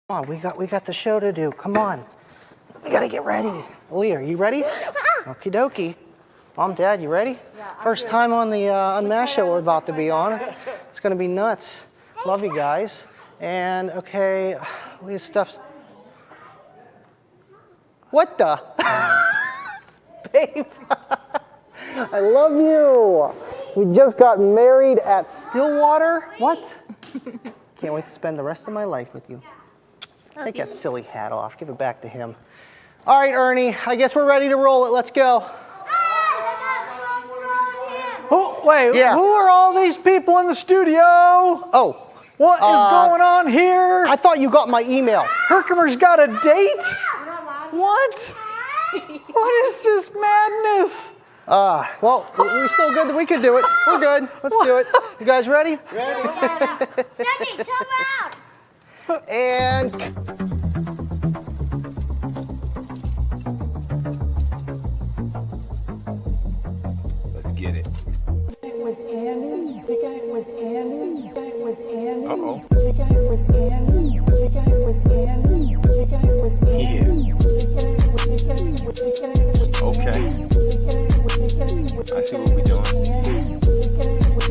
Come on, we got the show to do. Come on. We gotta get ready. Leah, are you ready? Okie dokie. Mom, Dad, you ready? Yeah, First time on the Unmasked show we're about to be on. It's gonna be nuts. Love you guys. And okay, Leah's stuff. What the? Babe, I love you. We just got married at Stillwater. What? Can't wait to spend the rest of my life with you. Take that silly hat off. Give it back to him. All right, Ernie, I guess we're ready to roll it. Let's go. Oh, wait, Yeah. Who are all these people in the studio? Oh. What is going on here? I thought you got my email. Herkimer's got a date? What? What is this madness? Well, we're still good that we could do it. We're good. Let's do it. You guys ready? Ready. Stephanie, come out. And let's get it. With Andy, kicking it with Andy, kicking it with Andy, Uh-oh. kicking it with Andy, kicking it with Andy, kicking it with Andy, Okay. I see what we're doing.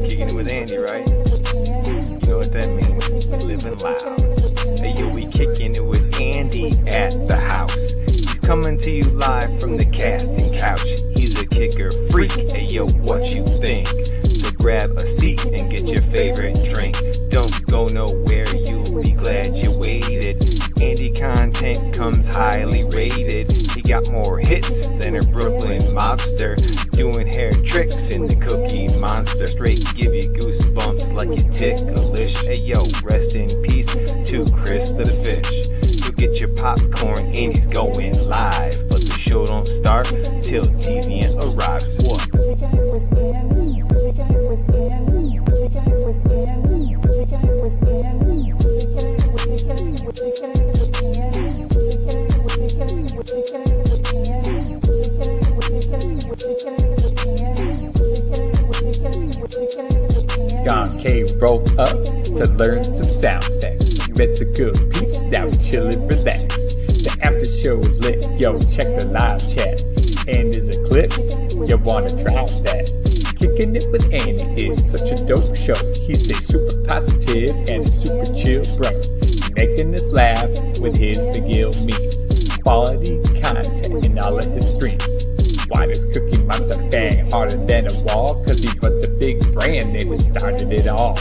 Kicking it with Andy, right? You know what that means. Living loud. Hey, yo, we kicking it with Andy at the house. He's coming to you live from the casting couch. He's a kicker freak. Hey, yo, what you think? So grab a seat and get your favorite drink. Don't go nowhere, you'll be glad you waited. Andy content comes highly rated. He got more hits than a Brooklyn mobster, doing hair tricks in the Cookie Monster. Straight give you goosebumps like you ticklish. Hey yo, rest in peace to Chris the Fish. So get your popcorn, Andy's going live, but the show don't start till Deviant arrives. What? John K. rolled up to learn some sound effects. Met some good peeps, now we chillin', relax. The after show is lit, yo, check the live chat. And in the clips, you wanna try that. Kicking it with Andy is such a dope show. He stays super positive and a super chill bro. Making us laugh with his McGill memes. Quality content in all of his streams. Why does Cookie Monster bang harder than a wall? Cause he was the big brand name that started it all.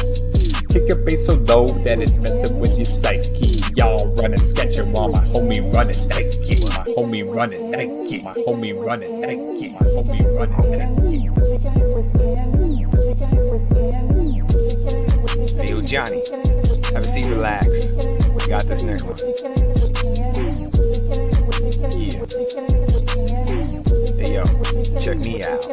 Kicker bass so low that it's messing with your psyche. Y'all running sketcher while my homie running Nike. My homie running Nike. My homie running Nike. My homie running Nike. Hey yo, Johnny, have a seat, relax. We got this next one. Yeah. Hey yo, check me out.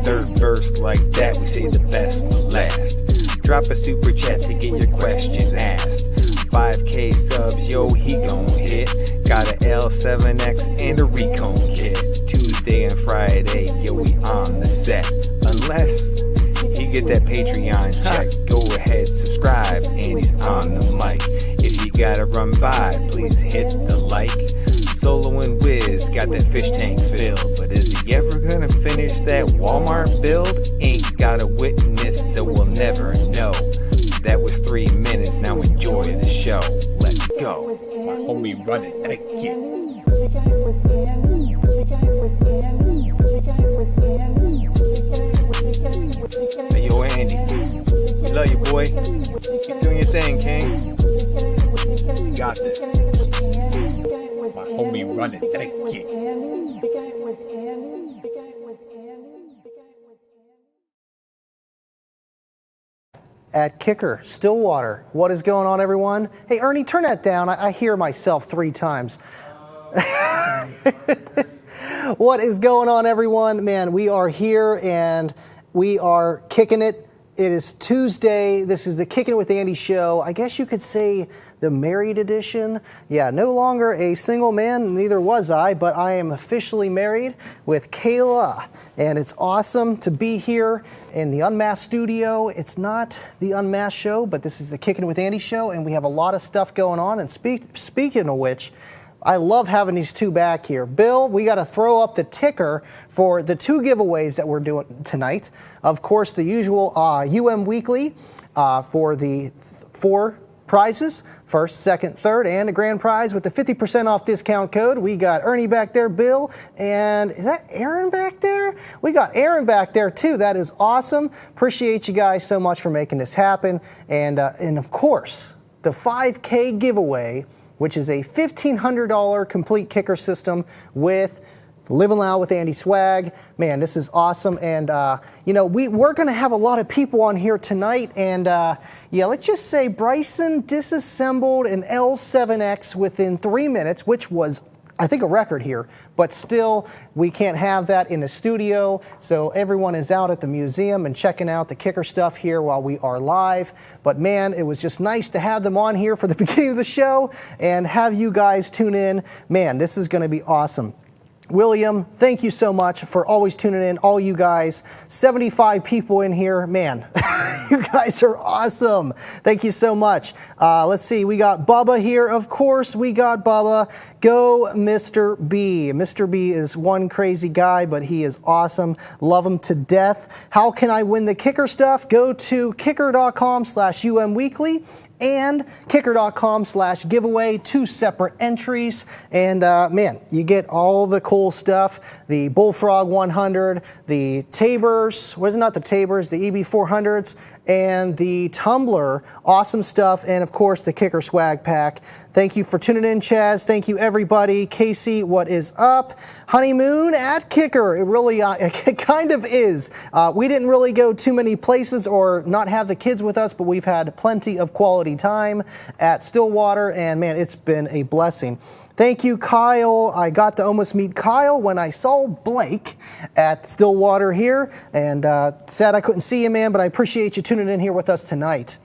Third verse like that, we say the best for last. Drop a super chat to get your questions asked. 5K subs, yo, he gon' hit. Got a L7X and a Recon kit. Tuesday and Friday, yo, we on the set. Unless he get that Patreon check, go ahead, subscribe, and he's on the mic. If you gotta run by, please hit the like. Solo and Wiz got that fish tank filled, but is he ever gonna finish that Walmart build? Ain't got a witness, so we'll never know. That was 3 minutes, now enjoy the show. Let's go. My homie running Nike. Hey yo, Andy, we love you, boy. Keep doing your thing, King. You got this. My homie running Nike. at Kicker, Stillwater. What is going on, everyone? Hey, Ernie, turn that down. I hear myself 3 times. What is going on, everyone? Man, we are here and we are kicking it It is Tuesday. This is the Kickin' with Andy show. I guess you could say the married edition. Yeah, no longer a single man, neither was I, but I am officially married with Kayla. And it's awesome to be here in the Unmasked studio. It's not the Unmasked show, but this is the Kickin' with Andy show, and we have a lot of stuff going on. And speaking of which, I love having these two back here. Bill, we got to throw up the ticker for the two giveaways that we're doing tonight. Of course, the usual Weekly for the 4 prizes, first, second, third, and a grand prize with the 50% off discount code. We got Ernie back there, Bill, and is that Aaron back there? We got Aaron back there too. That is awesome. Appreciate you guys so much for making this happen. And of course, the 5K giveaway, which is a $1,500 complete kicker system with Living Loud with Andy swag. Man, this is awesome. And, we're going to have a lot of people on here tonight. And, let's just say Bryson disassembled an L7X within 3 minutes, which was, I think, a record here. But still, we can't have that in the studio. So everyone is out at the museum and checking out the kicker stuff here while we are live. But man, it was just nice to have them on here for the beginning of the show and have you guys tune in. Man, this is going to be awesome. William, thank you so much for always tuning in, all you guys. 75 people in here. Man, you guys are awesome. Thank you so much. Let's see, we got Bubba here. Of course, we got Bubba. Go Mr. B. Mr. B is one crazy guy, but he is awesome. Love him to death. How can I win the kicker stuff? Go to kicker.com/umweekly and kicker.com/giveaway, 2 separate entries. And man, you get all the cool stuff. The Bullfrog 100, the Tabers, not the Tabers, the EB400s, and the Tumbler. Awesome stuff. And of course, the Kicker swag pack. Thank you for tuning in, Chaz. Thank you, everybody. Casey, what is up? Honeymoon at Kicker. It really, it kind of is. We didn't really go too many places or not have the kids with us, but we've had plenty of quality time at Stillwater, and man, it's been a blessing. Thank you, Kyle. I got to almost meet Kyle when I saw Blake at Stillwater here, and sad I couldn't see you, man, but I appreciate you tuning in here with us tonight.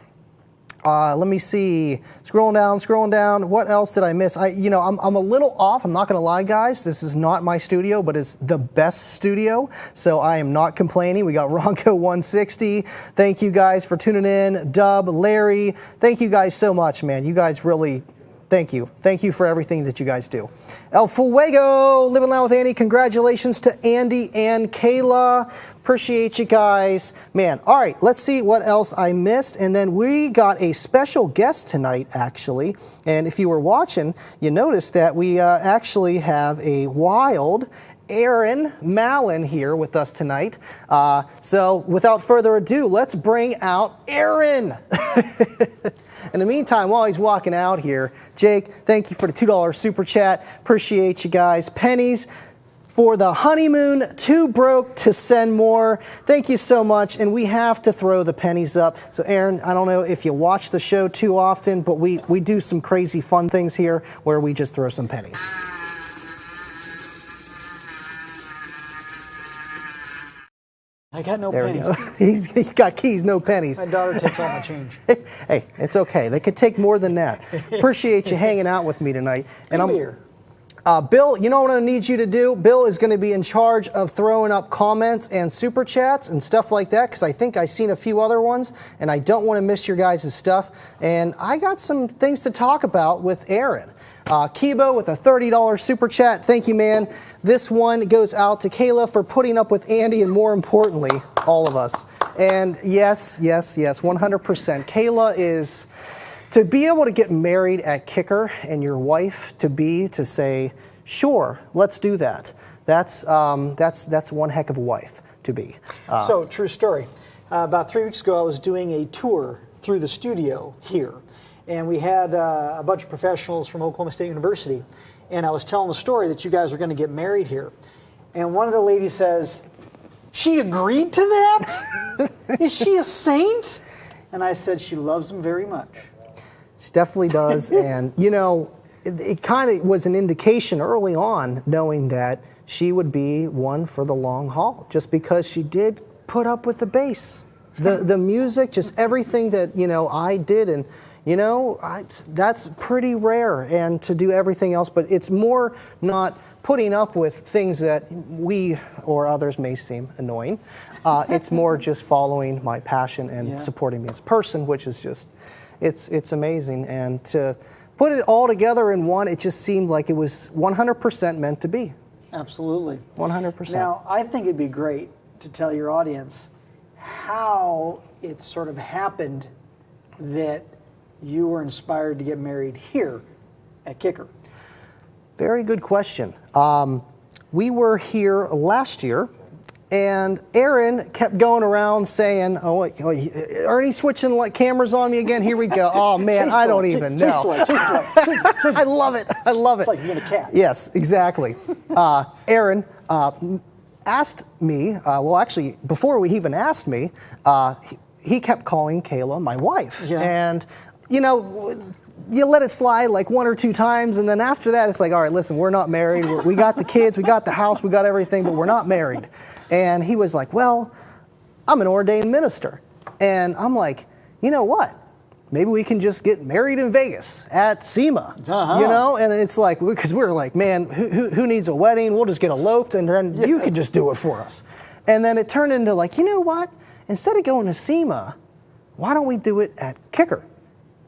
Let me see. Scrolling down. What else did I miss? I'm a little off. I'm not going to lie, guys. This is not my studio, but it's the best studio, so I am not complaining. We got Ronco 160. Thank you guys for tuning in. Dub, Larry. Thank you guys so much, man. You guys really... Thank you. Thank you for everything that you guys do. El Fuego, Living Loud with Andy. Congratulations to Andy and Kayla. Appreciate you guys. Man, all right, let's see what else I missed. And then we got a special guest tonight, actually. And if you were watching, you noticed that we actually have a wild Aaron Mallon here with us tonight. So without further ado, let's bring out Aaron. In the meantime, while he's walking out here, Jake, thank you for the $2 super chat. Appreciate you guys. Pennies for the honeymoon, too broke to send more. Thank you so much. And we have to throw the pennies up. So Aaron, I don't know if you watch the show too often, but we do some crazy fun things here where we just throw some pennies. I got no There pennies. we go. He's got keys, no pennies. My daughter takes all my change. Hey, it's okay. They could take more than that. Appreciate you hanging out with me tonight. And Come here. Bill, you know what I need you to do? Bill is going to be in charge of throwing up comments and super chats and stuff like that, because I think I've seen a few other ones, and I don't want to miss your guys' stuff. And I got some things to talk about with Aaron. Kibo with a $30 super chat. Thank you, man. This one goes out to Kayla for putting up with Andy, and more importantly, all of us. And yes, 100%. Kayla is... To be able to get married at Kicker and your wife to say, sure, let's do that. That's one heck of a wife to be. So, true story. About 3 weeks ago, I was doing a tour through the studio here. And we had a bunch of professionals from Oklahoma State University. And I was telling the story that you guys were going to get married here. And one of the ladies says, she agreed to that? Is she a saint? And I said, she loves him very much. She definitely does. And, it kind of was an indication early on knowing that she would be one for the long haul, just because she did put up with the bass. The music, just everything that, you know, I did, and, you know, that's pretty rare, and to do everything else, but it's more not putting up with things that we or others may seem annoying. It's more just following my passion and supporting me as a person, which is just, it's amazing. And to put it all together in one, it just seemed like it was 100% meant to be. Absolutely. 100%. Now, I think it'd be great to tell your audience how it sort of happened that you were inspired to get married here at Kicker. Very good question. We were here last year, and Aaron kept going around saying, "Oh, Ernie's switching like cameras on me again. Here we go. Oh man, I don't even know." I love it. I love it. It's like being a cat. Yes, exactly. Aaron asked me. Well, actually, before he even asked me, he kept calling Kayla my wife, and you know. You let it slide like 1 or 2 times, and then after that, it's like, all right, listen, we're not married. We got the kids, we got the house, we got everything, but we're not married. And he was like, well, I'm an ordained minister. And I'm like, you know what? Maybe we can just get married in Vegas at SEMA, you know? And it's like, because we were like, man, who needs a wedding? We'll just get eloped, and then you can just do it for us. And then it turned into like, you know what? Instead of going to SEMA, why don't we do it at Kicker?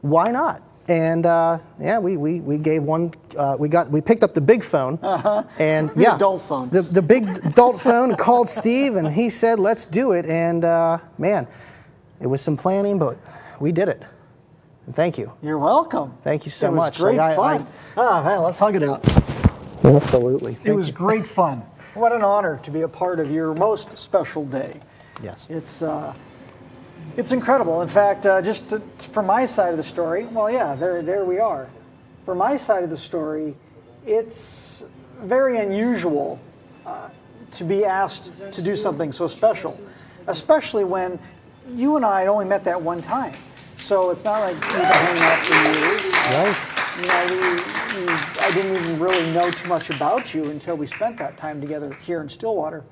Why not? And yeah, we gave one. We picked up the big phone, and the adult phone. The big adult phone. Called Steve, and he said, "Let's do it." And man, it was some planning, but we did it. And thank you. You're welcome. Thank you so much. It was great fun. Man, let's hug it out. Absolutely. It was great fun. What an honor to be a part of your most special day. Yes. It's incredible. In fact, from my side of the story, well, yeah, there we are. For my side of the story, it's very unusual to be asked to do something so special, especially when you and I only met that one time. So it's not like we've been hanging out for years. Right. You know, I didn't even really know too much about you until we spent that time together here in Stillwater.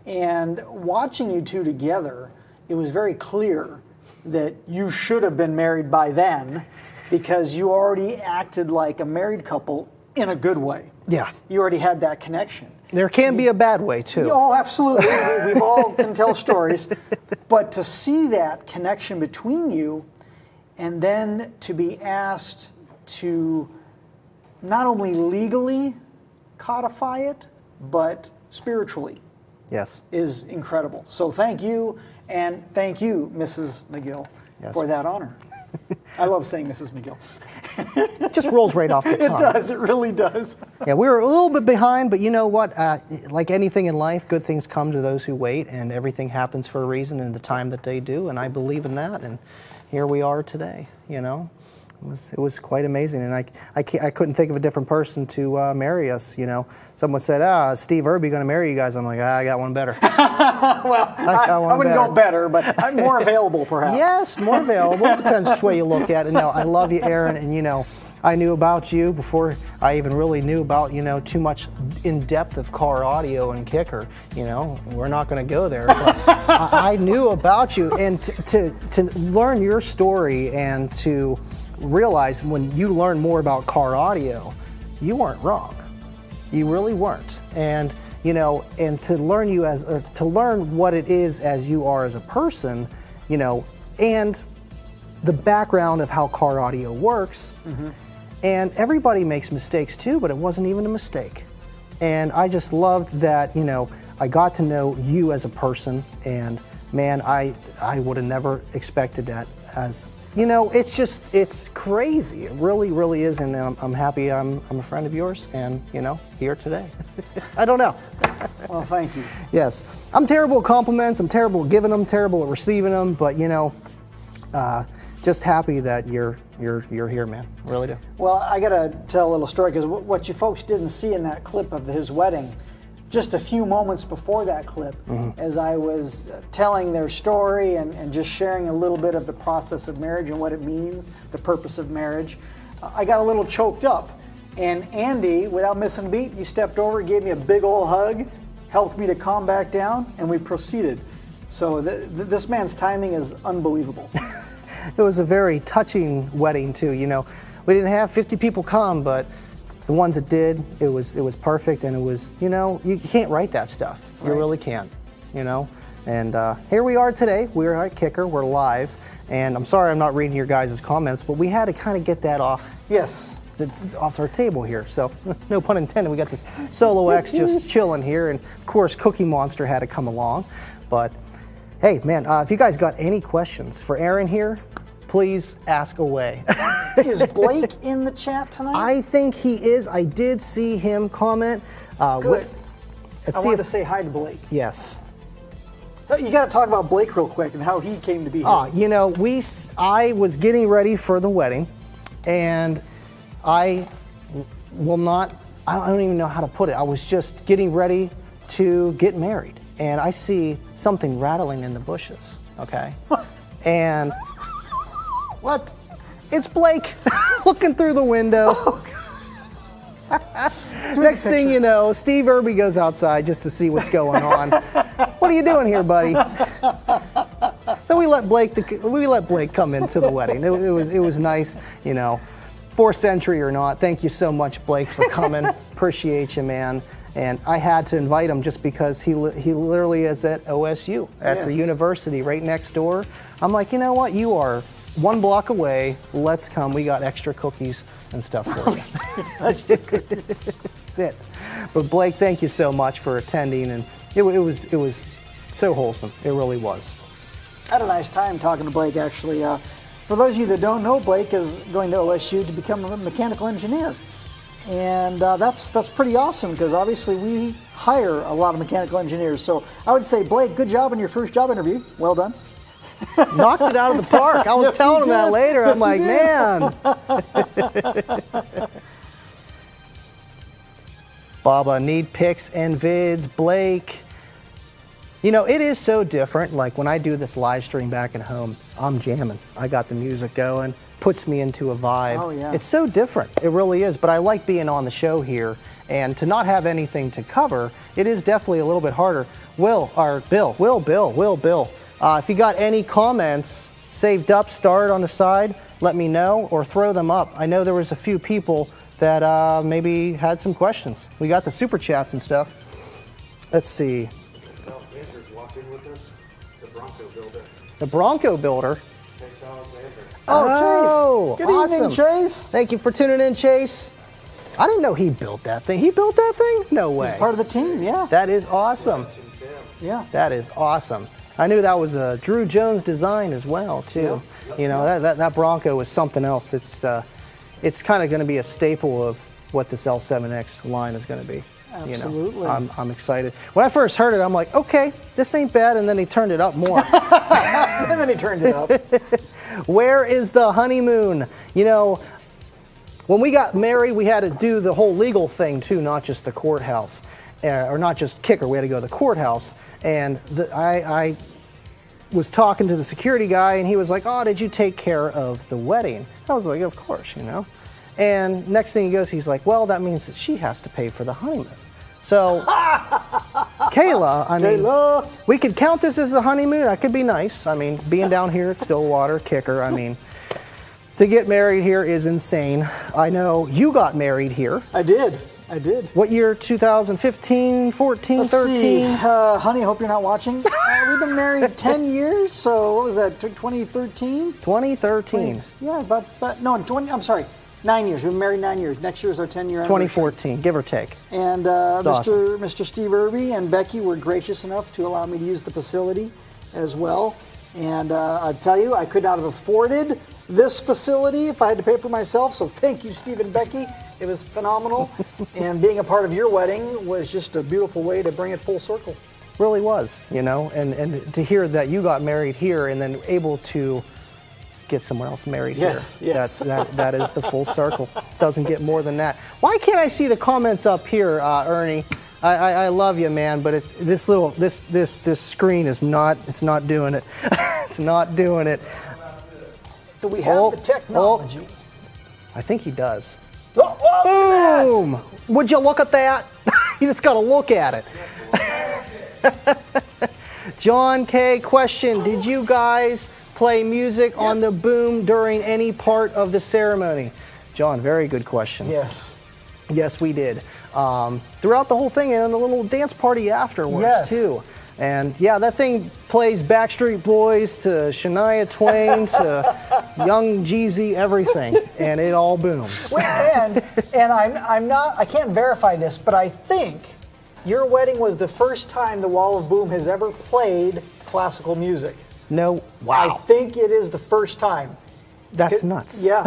And watching you two together, it was very clear that you should have been married by then, because you already acted like a married couple in a good way. Yeah. You already had that connection. There can be a bad way too. Oh, absolutely. We've all can tell stories. But to see that connection between you, and then to be asked to not only legally codify it, but spiritually, Yes. is incredible. So thank you, and thank you, Mrs. McGill, for that honor. I love saying Mrs. McGill. It just rolls right off the tongue. It does. It really does. Yeah, we were a little bit behind, but you know what? Like anything in life, good things come to those who wait, and everything happens for a reason in the time that they do, and I believe in that, and here we are today, you know? It was quite amazing, and I couldn't think of a different person to marry us, you know? Someone said, Steve Irby going to marry you guys. I'm like, I got one better. Well, I wouldn't go better, but I'm more available, perhaps. Yes, more available. It depends which way you look at it. No, I love you, Aaron, and you know, I knew about you before I even really knew about, you know, too much in depth of car audio and Kicker. You know, we're not going to go there. But I knew about you, and to learn your story and to realize when you learn more about car audio, you weren't wrong. You really weren't. And you know, and to learn to learn what it is as you are as a person, you know, and the background of how car audio works. Mm-hmm. And everybody makes mistakes too, but it wasn't even a mistake. And I just loved that, you know, I got to know you as a person, and man, I would have never expected that. As you know, it's crazy. It really, really is, and I'm happy I'm a friend of yours, and you know, here today. I don't know. Well, thank you. Yes, I'm terrible at compliments. I'm terrible at giving them, terrible at receiving them. But you know, just happy that you're here, man. I really do. Well, I gotta tell a little story, because what you folks didn't see in that clip of his wedding, just a few moments before that clip, as I was telling their story and just sharing a little bit of the process of marriage and what it means, the purpose of marriage, I got a little choked up. And Andy, without missing a beat, he stepped over, gave me a big old hug, helped me to calm back down, and we proceeded So this man's timing is unbelievable. It was a very touching wedding too. You know, we didn't have 50 people come, but the ones that did, it was perfect, and it was, you know, you can't write that stuff. You Right. really can't. You know, and here we are today. We're at Kicker. We're live, and I'm sorry I'm not reading your guys' comments, but we had to kind of get that off off our table here. So no pun intended. We got this Solo X just chilling here, and of course Cookie Monster had to come along. But hey, man, if you guys got any questions for Aaron here, please ask away. Is Blake in the chat tonight? I think he is. I did see him comment. Good. Let's I see wanted if, to say hi to Blake. yes. You got to talk about Blake real quick and how he came to be here. You know, I was getting ready for the wedding, and I don't even know how to put it. I was just getting ready to get married, and I see something rattling in the bushes, okay? And What? it's Blake looking through the window. Next thing you know, Steve Irby goes outside just to see what's going on. What are you doing here, buddy? So we let Blake come into the wedding. It was nice, you know. 4th century or not, thank you so much, Blake, for coming. Appreciate you, man. And I had to invite him just because he literally is at OSU, at the university right next door. I'm like, you know what? You are 1 block away. Let's come. We got extra cookies and stuff for you. That's it. But Blake, thank you so much for attending, and it was so wholesome. It really was. I had a nice time talking to Blake, actually. For those of you that don't know, Blake is going to OSU to become a mechanical engineer. And that's pretty awesome, because obviously we hire a lot of mechanical engineers. So I would say, Blake, good job on your first job interview. Well done. Knocked it out of the park. I was Yes, telling you him that did. later. Yes, I'm like, you man. Baba, need pics and vids. Blake. You know, it is so different. Like when I do this live stream back at home, I'm jamming. I got the music going, puts me into a vibe. Oh, yeah. It's so different. It really is. But I like being on the show here, and to not have anything to cover, it is definitely a little bit harder. Bill. If you got any comments saved up, starred on the side, let me know or throw them up. I know there was a few people that maybe had some questions. We got the super chats and stuff. Let's see. South Panthers watching with us, the Bronco builder. The Bronco builder. Chase Alexander. Oh, Chase. Good awesome. evening, Chase. Thank you for tuning in, Chase. I didn't know he built that thing. He built that thing? No way. He's part of the team, yeah. That is awesome. Yeah. That is awesome. I knew that was a Drew Jones design as well, too. Yeah. You know, that Bronco was something else. It's kind of going to be a staple of what this L7X line is going to be. Absolutely. You know, I'm excited. When I first heard it, I'm like, okay, this ain't bad, and then he turned it up more. And then he turned it up. Where is the honeymoon? You know, when we got married, we had to do the whole legal thing too, not just the courthouse, or not just Kicker. We had to go to the courthouse, and I was talking to the security guy, and he was like, "Oh, did you take care of the wedding?" I was like, "Of course, you know." And next thing he goes, he's like, "Well, that means that she has to pay for the honeymoon." So, Kayla, I mean, Kayla. we could count this as a honeymoon. That could be nice. I mean, being down here at Stillwater, Kicker, I mean, to get married here is insane. I know you got married here. I did. What year? 2015, 14, Let's 13? see. Honey, I hope you're not watching. We've been married 10 years, so what was that, 2013? 2013. Yeah, but no, 20, I'm sorry, 9 years. We've been married 9 years. Next year is our 10-year anniversary. 2014, give or take. And Mr. Steve Irby and Becky were gracious enough to allow me to use the facility as well. And I'll tell you, I could not have afforded this facility if I had to pay for myself. So thank you, Steve and Becky. It was phenomenal. And being a part of your wedding was just a beautiful way to bring it full circle. Really was, you know, and to hear that you got married here and then able to get someone else married Yes, here. yes. That is the full circle. Doesn't get more than that. Why can't I see the comments up here, Ernie? I love you, man, but it's this screen is not doing it. It's not doing it. Do we have the technology? I think he does. Oh, Boom! Would you look at that? You just got to look at it. John K. question, did you guys play music on the boom during any part of the ceremony? John, very good question. Yes. Yes, we did. Throughout the whole thing and a little dance party afterwards, too. And yeah, that thing plays Backstreet Boys to Shania Twain to Young Jeezy, everything, and it all booms. And I can't verify this, but I think your wedding was the first time the Wall of Boom has ever played classical music. No, wow. I think it is the first time. That's nuts. Yeah,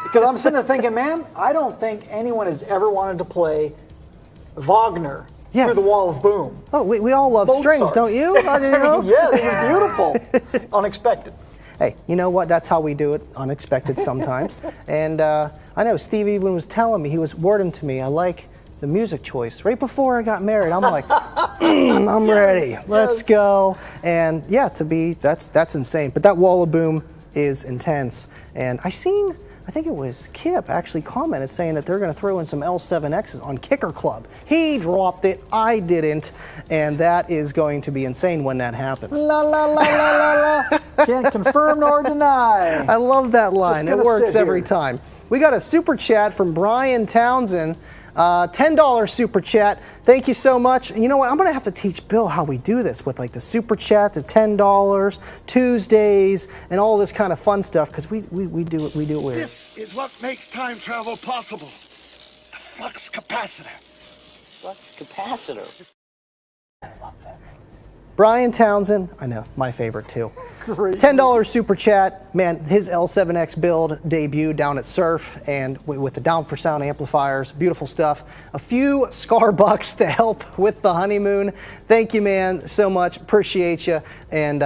because I'm sitting there thinking, man, I don't think anyone has ever wanted to play Wagner through the Wall of Boom. Oh, we all love strings, don't you? Yeah, it was beautiful. Unexpected. Hey, you know what? That's how we do it, unexpected sometimes. And I know Steve even was telling me, he was wording to me, I like the music choice. Right before I got married, I'm like, I'm ready. Let's go. And yeah, that's insane. But that Wall of Boom is intense. And I think it was Kip actually commented saying that they're going to throw in some L7Xs on Kicker Club. He dropped it, I didn't, and that is going to be insane when that happens. La la la la la la. Can't confirm nor deny. I love that line. It works every time. We got a super chat from Brian Townsend. $10 super chat. Thank you so much. And you know what? I'm going to have to teach Bill how we do this with like the super chat, the $10, Tuesdays, and all this kind of fun stuff because we do it weird. This is what makes time travel possible. The flux capacitor. Flux capacitor. I love that. Brian Townsend, I know, my favorite too. Great. $10 super chat. Man, his L7X build debuted down at Surf and with the down for sound amplifiers. Beautiful stuff. A few Scar bucks to help with the honeymoon. Thank you, man, so much. Appreciate you. And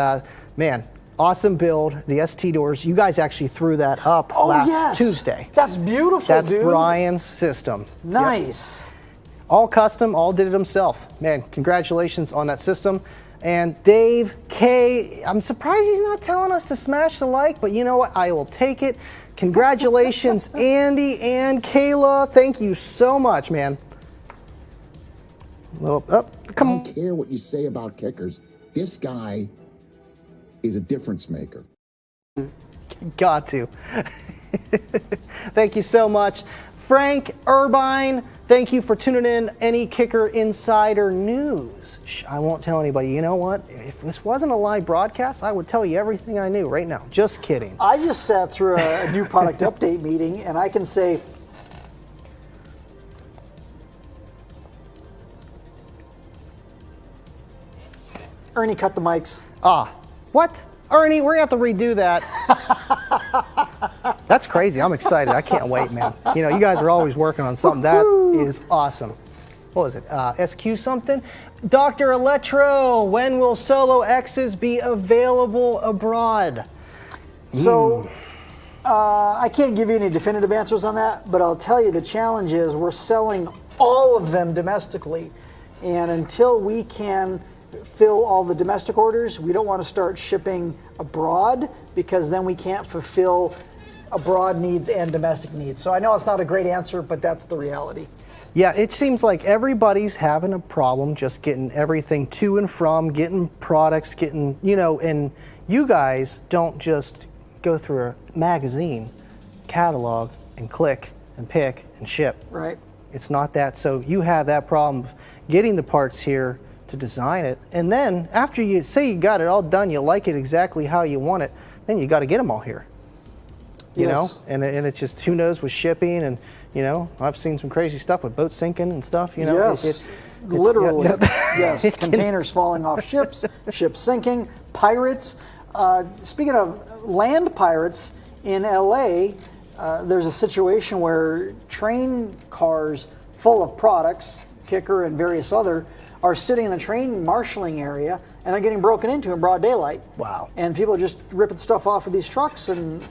man, awesome build. The ST doors. You guys actually threw that up last Tuesday. That's beautiful, That's dude. Brian's system. Nice. Yep. All custom, all did it himself. Man, congratulations on that system. And Dave K, I'm surprised he's not telling us to smash the like, but you know what? I will take it. Congratulations, Andy and Kayla. Thank you so much, man. A little up. Come on. I don't care what you say about kickers. This guy is a difference maker. Got to. Thank you so much. Frank Urbine, thank you for tuning in. Any Kicker Insider News. I won't tell anybody. You know what? If this wasn't a live broadcast, I would tell you everything I knew right now. Just kidding. I just sat through a new product update meeting, and I can say, Ernie, cut the mics. What? Ernie, we're going to have to redo that. That's crazy. I'm excited. I can't wait, man. You know, you guys are always working on something. That is awesome. What was it? SQ something? Dr. Electro, when will Solo X's be available abroad? So, I can't give you any definitive answers on that, but I'll tell you the challenge is we're selling all of them domestically. And until we can fill all the domestic orders, we don't want to start shipping abroad because then we can't fulfill abroad needs and domestic needs. So I know it's not a great answer, but that's the reality. Yeah, it seems like everybody's having a problem just getting everything to and from, getting products, getting, you know, and you guys don't just go through a magazine, catalog, and click and pick and ship. Right. It's not that. So you have that problem of getting the parts here to design it, and then after you say you got it all done, you like it exactly how you want it, then you got to get them all here. You know, and it's just who knows with shipping, and you know, I've seen some crazy stuff with boats sinking and stuff. You know, yes, literally, yes, containers falling off ships, ships sinking, pirates. Speaking of land pirates in LA, there's a situation where train cars full of products, Kicker and various other, are sitting in the train marshalling area, and they're getting broken into in broad daylight. Wow. And people are just ripping stuff off of these trucks and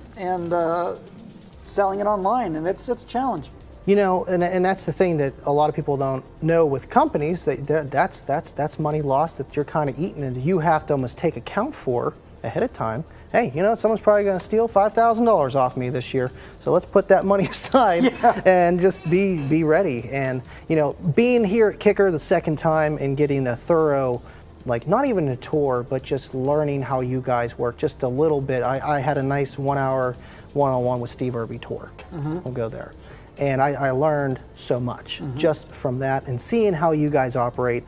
selling it online, and it's a challenge. You know, and that's the thing that a lot of people don't know with companies, that's money lost that you're kind of eating, and you have to almost take account for ahead of time. Hey, you know, someone's probably going to steal $5,000 off me this year, so let's put that money aside and just be ready. And, you know, being here at Kicker the second time and getting a thorough like not even a tour, but just learning how you guys work just a little bit. I had a nice 1 hour one-on-one with Steve Irby tour. We'll go there. And I learned so much just from that and seeing how you guys operate,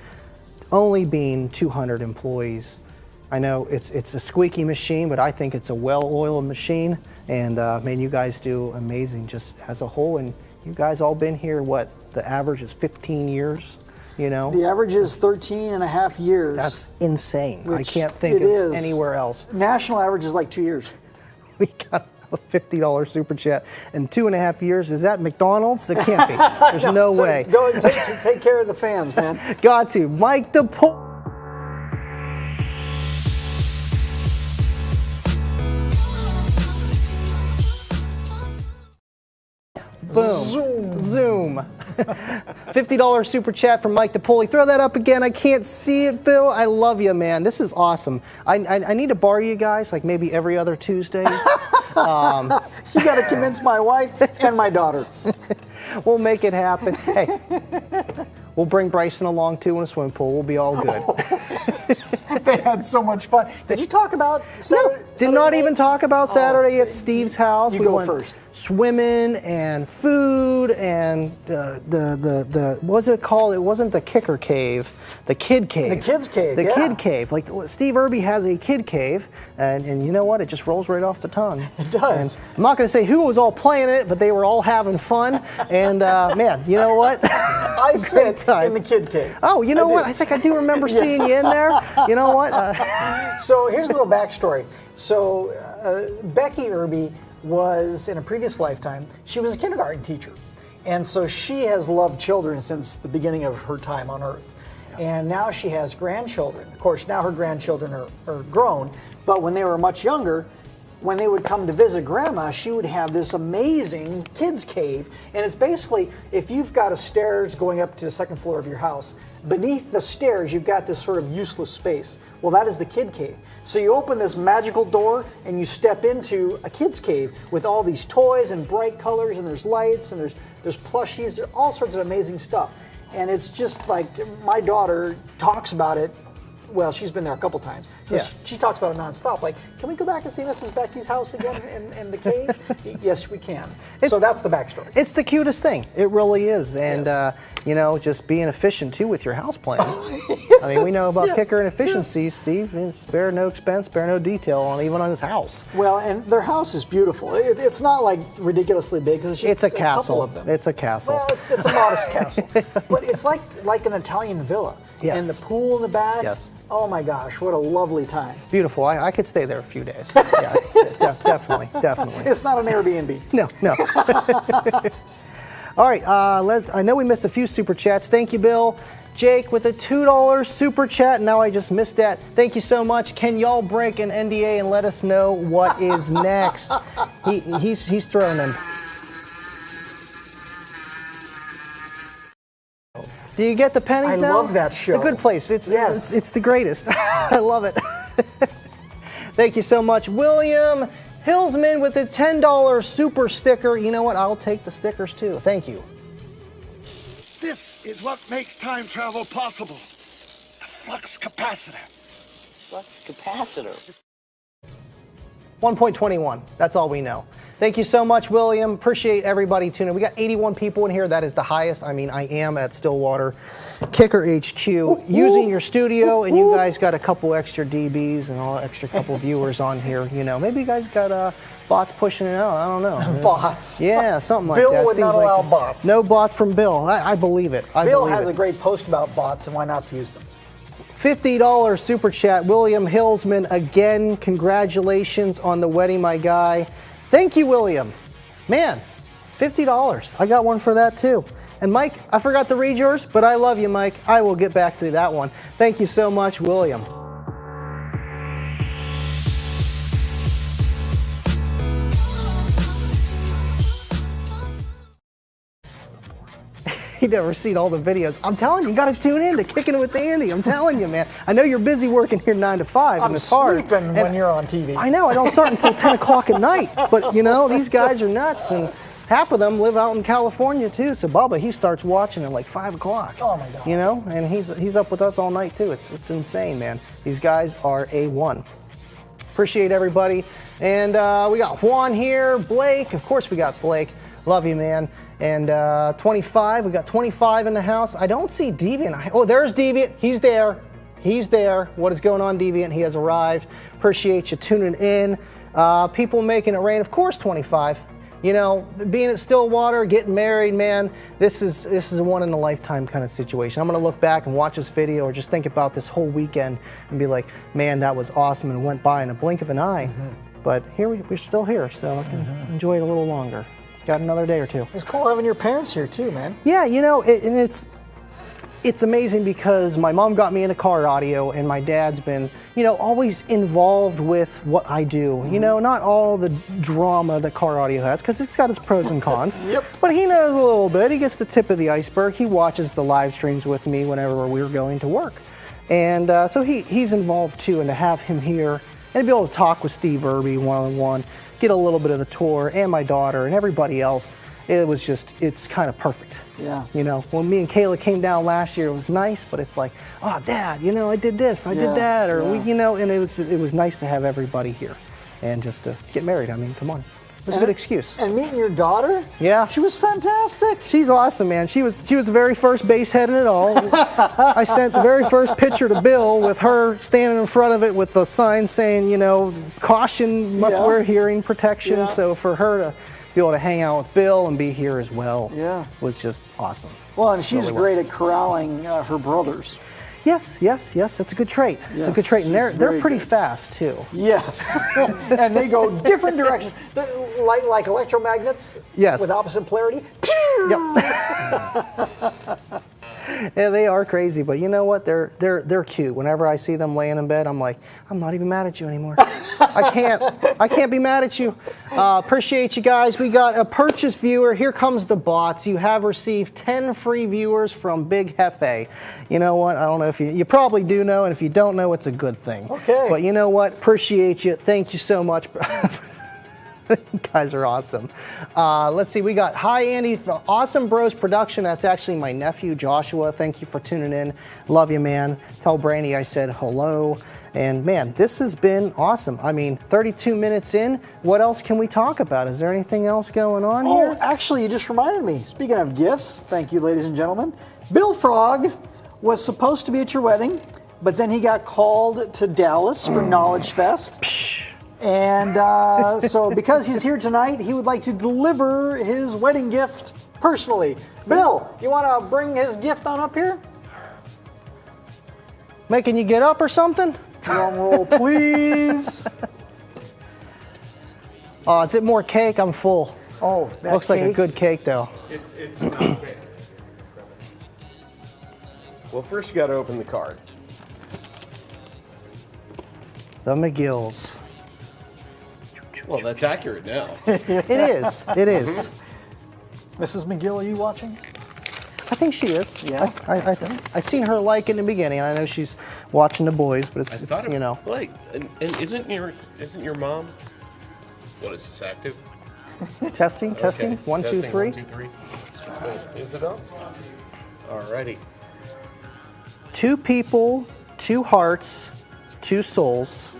only being 200 employees. I know it's a squeaky machine, but I think it's a well-oiled machine. And man, you guys do amazing just as a whole. And you guys all been here, what, the average is 15 years, you know? The average is 13 and a half years. That's insane. I Which can't think it of is. anywhere else. National average is like 2 years. We got a $50 super chat in 2.5 years. Is that McDonald's? It can't be. There's no way. Go take care of the fans, man. Got to. Mike DePaul. Boom. Zoom. $50 super chat from Mike DePoli. Throw that up again. I can't see it, Bill. I love you, man. This is awesome. I need to borrow you guys like maybe every other Tuesday. You got to convince my wife and my daughter. We'll make it happen. Hey, we'll bring Bryson along too in a swimming pool. We'll be all good. They had so much fun. Did you talk about Saturday? Did not even talk about Saturday at Steve's house. You We go went first. Swimming and food and the what's it called? It wasn't the Kicker Cave, the Kid Cave. The Kids Cave, The yeah. Kid Cave. Like Steve Irby has a Kid Cave, and you know what? It just rolls right off the tongue. It does. And I'm not going to say who was all playing it, but they were all having fun. And man, you know what? I fit time. in the Kid Cave. Oh, you know what? I think I do remember seeing you in there. You know what? So here's a little backstory. So Becky Irby was, in a previous lifetime, she was a kindergarten teacher. And so she has loved children since the beginning of her time on Earth. And now she has grandchildren. Of course, now her grandchildren are grown, but when they were much younger, when they would come to visit Grandma, she would have this amazing kids cave. And it's basically, if you've got a stairs going up to the second floor of your house, beneath the stairs, you've got this sort of useless space. Well, that is the kid cave. So you open this magical door and you step into a kid's cave with all these toys and bright colors, and there's lights and there's plushies, there's all sorts of amazing stuff. And it's just like, my daughter talks about it. Well, she's been there a couple times. She talks about it nonstop. Like, can we go back and see Mrs. Becky's house again in the cave? Yes, we can. So that's the backstory. It's the cutest thing. It really is. And, you know, just being efficient, too, with your house plan. I mean, we know about Kicker and efficiency, Steve. And spare no expense, spare no detail, even on his house. Well, and their house is beautiful. It's not, like, ridiculously big. Cause it's a castle. castle. Of them. It's a castle. Well, it's a modest castle. But it's like an Italian villa. Yes. And the pool in the back. Yes. Oh, my gosh, what a lovely time. Beautiful. I could stay there a few days. Yeah, definitely. It's not an Airbnb. No. All right, I know we missed a few super chats. Thank you, Bill. Jake with a $2 super chat. Now I just missed that. Thank you so much. Can y'all break an NDA and let us know what is next? He's throwing them. Do you get the pennies now? I love that show. The Good Place. It's the greatest. I love it. Thank you so much, William Hillsman with the $10 super sticker. You know what? I'll take the stickers too. Thank you. This is what makes time travel possible. The flux capacitor. Flux capacitor. 1.21. That's all we know. Thank you so much, William. Appreciate everybody tuning in. We got 81 people in here. That is the highest. I mean, I am at Stillwater Kicker HQ using your studio, and you guys got a couple extra DBs and all extra couple viewers on here. You know, maybe you guys got bots pushing it out. I don't know. Bots. Yeah, something like Bill that. would not allow bots. No bots from Bill. I believe it. Bill has a great post about bots, and why not to use them? $50 super chat, William Hillsman. Again, congratulations on the wedding, my guy. Thank you, William. Man, $50. I got one for that too. And Mike, I forgot to read yours, but I love you, Mike. I will get back to that one. Thank you so much, William. You never seen all the videos. I'm telling you, you got to tune in to Kicking It with Andy. I'm telling you, man. I know you're busy working here 9 to 5, and it's hard. I'm sleeping when you're on TV. I know. I don't start until 10 o'clock at night. But, you know, these guys are nuts. And, half of them live out in California too. So Bubba, he starts watching at like 5 o'clock. Oh my God. You know, and he's up with us all night too. It's insane, man. These guys are A1. Appreciate everybody. And we got Juan here, Blake. Of course we got Blake. Love you, man. And 25, we got 25 in the house. I don't see Deviant. Oh, there's Deviant. He's there. He's there. What is going on, Deviant? He has arrived. Appreciate you tuning in. People making it rain. Of course, 25. You know, being at Stillwater, getting married, man, this is a one in a lifetime kind of situation. I'm gonna look back and watch this video or just think about this whole weekend and be like, man, that was awesome, and it went by in a blink of an eye. But here we're still here, so I can enjoy it a little longer. Got another day or two. It's cool having your parents here too, man. Yeah, you know, and it's amazing because my mom got me into car audio, and my dad's been, you know, always involved with what I do. You know, not all the drama that car audio has, because it's got its pros and cons. Yep. But he knows a little bit. He gets the tip of the iceberg. He watches the live streams with me whenever we're going to work. And so he's involved too, and to have him here and be able to talk with Steve Irby one-on-one, get a little bit of the tour, and my daughter and everybody else, it's kind of perfect. Yeah. You know, when me and Kayla came down last year, it was nice, but it's like, oh, Dad, you know, I did this, I did that, or we, you know, and it was nice to have everybody here, and just to get married. I mean, come on, it was a good excuse. And meeting your daughter? Yeah. She was fantastic. She's awesome, man. She was the very first base head in it all. I sent the very first picture to Bill with her standing in front of it with the sign saying, you know, caution, must wear hearing protection. Yeah. So for her to be able to hang out with Bill and be here as well was just awesome. Well, and she's Really great at corralling her brothers. Yes, that's a good trait. It's a good trait, and they're pretty fast too. Yes, and they go different directions, like electromagnets. Yes. With opposite polarity. Yep. Yeah, they are crazy, but you know what? They're cute. Whenever I see them laying in bed, I'm like, I'm not even mad at you anymore. I can't be mad at you. Appreciate you guys. We got a purchase viewer. Here comes the bots. You have received 10 free viewers from Big Hefe. You know what? I don't know if you probably do know, and if you don't know, it's a good thing. Okay. But you know what? Appreciate you. Thank you so much. You guys are awesome. Let's see, we got Hi Andy, Awesome Bros Production. That's actually my nephew Joshua. Thank you for tuning in. Love you, man. Tell Brandy I said hello. And man, this has been awesome. I mean, 32 minutes in, what else can we talk about? Is there anything else going on here? Oh, actually, you just reminded me. Speaking of gifts, thank you, ladies and gentlemen. Bill Frog was supposed to be at your wedding, but then he got called to Dallas for Knowledge Fest. And so because he's here tonight, he would like to deliver his wedding gift personally. Bill, you want to bring his gift on up here? Making you get up or something? Drum roll, please. Is it more cake? I'm full. Oh, that looks like a cake? good cake, though. It's not cake. Well, first you got to open the card. The McGills. Well, that's accurate now. It is. It is. Mrs. McGill, are you watching? I think she is. Yeah. I seen her like in the beginning. I know she's watching the boys, but it's you know. Wait, and isn't your mom? What is this, active? Testing. Okay. 1, 2, 3. 1, 2, 3. Wait, is it on? Alrighty. 2 people, 2 hearts, 2 souls.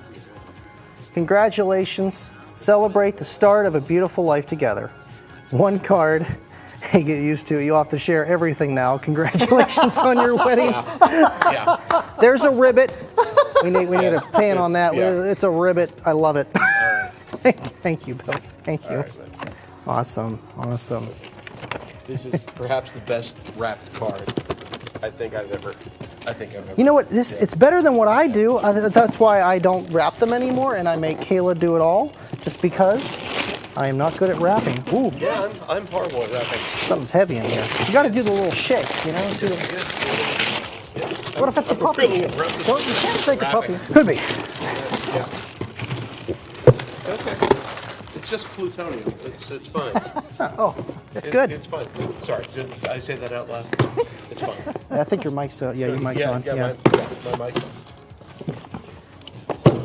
Congratulations. Celebrate the start of a beautiful life together. 1 card. You get used to it. You'll have to share everything now. Congratulations on your wedding. Yeah. There's a ribbit. We need a pan on that. Yeah. It's a ribbit. I love it. Right. Thank you, Bill. Thank you. Right, Awesome. this is perhaps the best wrapped card I think I've ever. You know what? It's better than what I do. That's why I don't wrap them anymore, and I make Kayla do it all, just because I am not good at wrapping. Ooh. Yeah, I'm horrible at wrapping. Something's heavy in here. You got to do the little shake, you know. What if it's a puppy? Really Well, you can't take a puppy. wrapping. Could be. Yeah. Okay. It's just plutonium. It's fine. Oh, it's good. It's fine. Sorry, did I say that out loud? It's fine. I think your mic's yeah, your mic's on. Yeah, Yeah. my mic's on.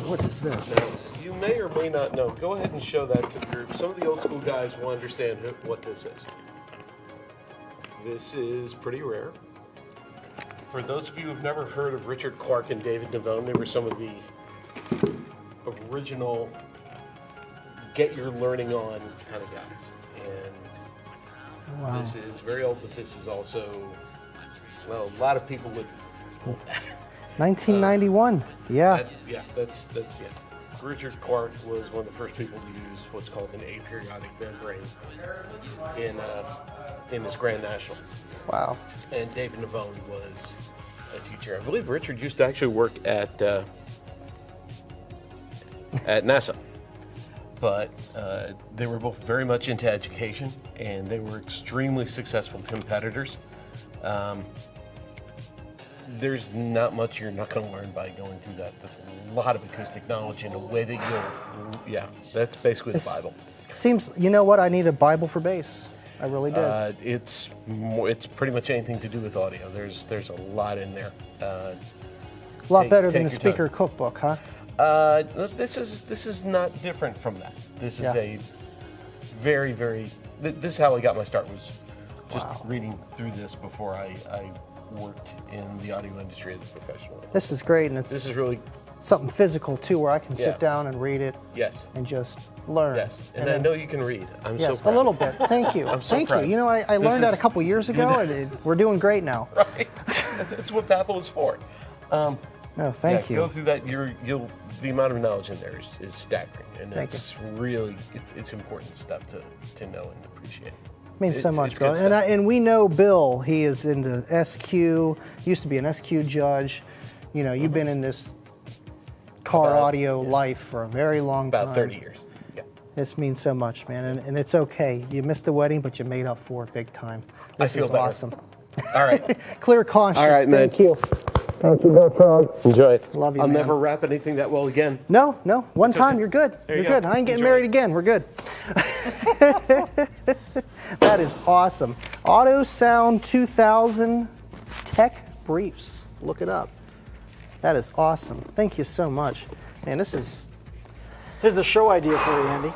What is this? Now, you may or may not know. Go ahead and show that to the group. Some of the old school guys will understand what this is. This is pretty rare. For those of you who've never heard of Richard Clark and David Navone, they were some of the original get your learning on kind of guys. And Wow. this is very old, but this is also, well, a lot of people would. 1991. Yeah. That's. Richard Clark was one of the first people to use what's called an aperiodic membrane in his Grand National. Wow. And David Navone was a teacher. I believe Richard used to actually work at NASA. But they were both very much into education, and they were extremely successful competitors. There's not much you're not going to learn by going through that. There's a lot of acoustic knowledge in a way that that's basically the Bible. Seems, you know what? I need a Bible for bass. I really did. It's pretty much anything to do with audio. There's a lot in there. A lot better than the speaker cookbook, huh? This is not different from that. This is a very, very. This is how I got my start. Was just reading through this before I worked in the audio industry as a professional. This is great, and this is really something physical too, where I can sit down and read it. Yes. And just learn. Yes, and I know you can read. I'm so yes, proud. a little bit. Thank you. I'm so Thank proud. you. You know, I learned that a couple years ago, and we're doing great now. Right. That's what Apple is for. No, thank you. Go through that. The amount of knowledge in there is staggering, and it's really it's important stuff to know and appreciate. Means so much, it's Bill. good stuff. And we know Bill. He is into SQ. Used to be an SQ judge. You know, you've been in this car audio life for a very long time. About 30 years. Yeah. This means so much, man, and it's okay. You missed the wedding, but you made up for it big time. This I feel is better. awesome. All right. Clear conscience. All right, man. Thank you. Thank you, no problem. Enjoy it. Love you, I'll man. never wrap anything that well again. No. One It's time, okay. you're good. There You're you go. good. I ain't getting Enjoy married it. again. We're good. That is awesome. Auto Sound 2000 Tech Briefs. Look it up. That is awesome. Thank you so much. Man, this is... Here's the show idea for you, Andy.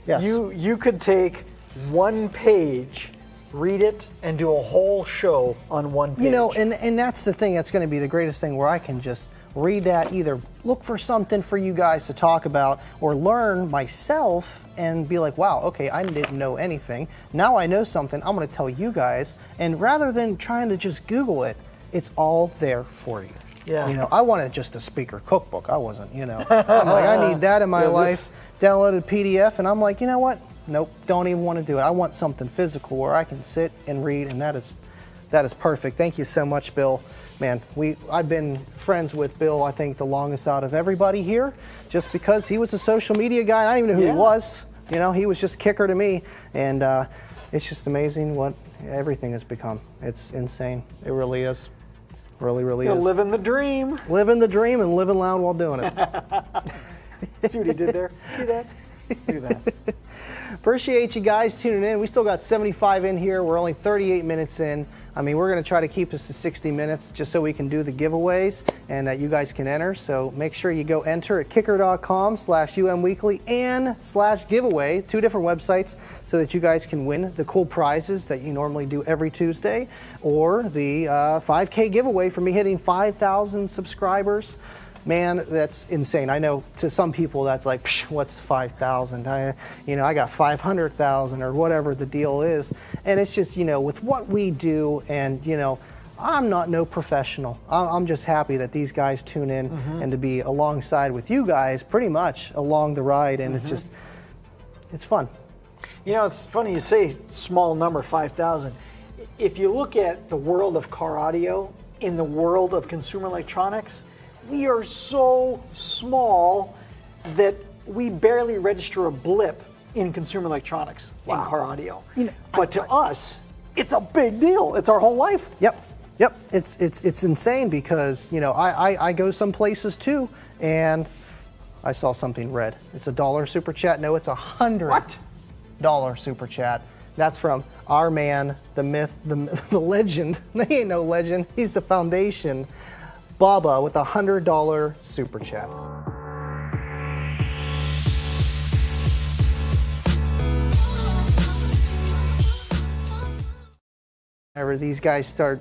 Yes. You could take one page, read it, and do a whole show on one page. You know, and that's the thing that's going to be the greatest thing, where I can just read that, either look for something for you guys to talk about or learn myself and be like, wow, okay, I didn't know anything. Now I know something. I'm going to tell you guys. And rather than trying to just Google it, it's all there for you. Yeah. You know, I wanted just a speaker cookbook. I wasn't, you know. I'm like, I need that in my life. Downloaded PDF, and I'm like, you know what? Nope, don't even want to do it. I want something physical where I can sit and read, and that is perfect. Thank you so much, Bill. Man, I've been friends with Bill, I think, the longest out of everybody here, just because he was a social media guy, and I didn't even know who he was. You know, he was just Kicker to me, and it's just amazing what everything has become. It's insane. It really is. Really, really You're is. living the dream. Living the dream and living loud while doing it. See what he did there? See that? Look at that. Appreciate you guys tuning in. We still got 75 in here. We're only 38 minutes in. I mean, we're going to try to keep this to 60 minutes just so we can do the giveaways and that you guys can enter. So make sure you go enter at kicker.com/umweekly and /giveaway, 2 different websites, so that you guys can win the cool prizes that you normally do every Tuesday, or the 5K giveaway for me hitting 5,000 subscribers. Man, that's insane. I know to some people that's like, what's 5,000? I got 500,000 or whatever the deal is. And it's just, with what we do, and, I'm not no professional. I'm just happy that these guys tune in and to be alongside with you guys pretty much along the ride. And it's just, it's fun. You know, it's funny you say small number, 5,000. If you look at the world of car audio, in the world of consumer electronics, we are so small that we barely register a blip in consumer electronics in car audio. But to us, it's a big deal. It's our whole life. Yep. It's insane because, I go some places too, and I saw something red. It's $1 super chat. No, it's $100 super chat. That's from our man, the myth, the legend. He ain't no legend. He's the foundation. Baba with $100 super chat. Whenever these guys start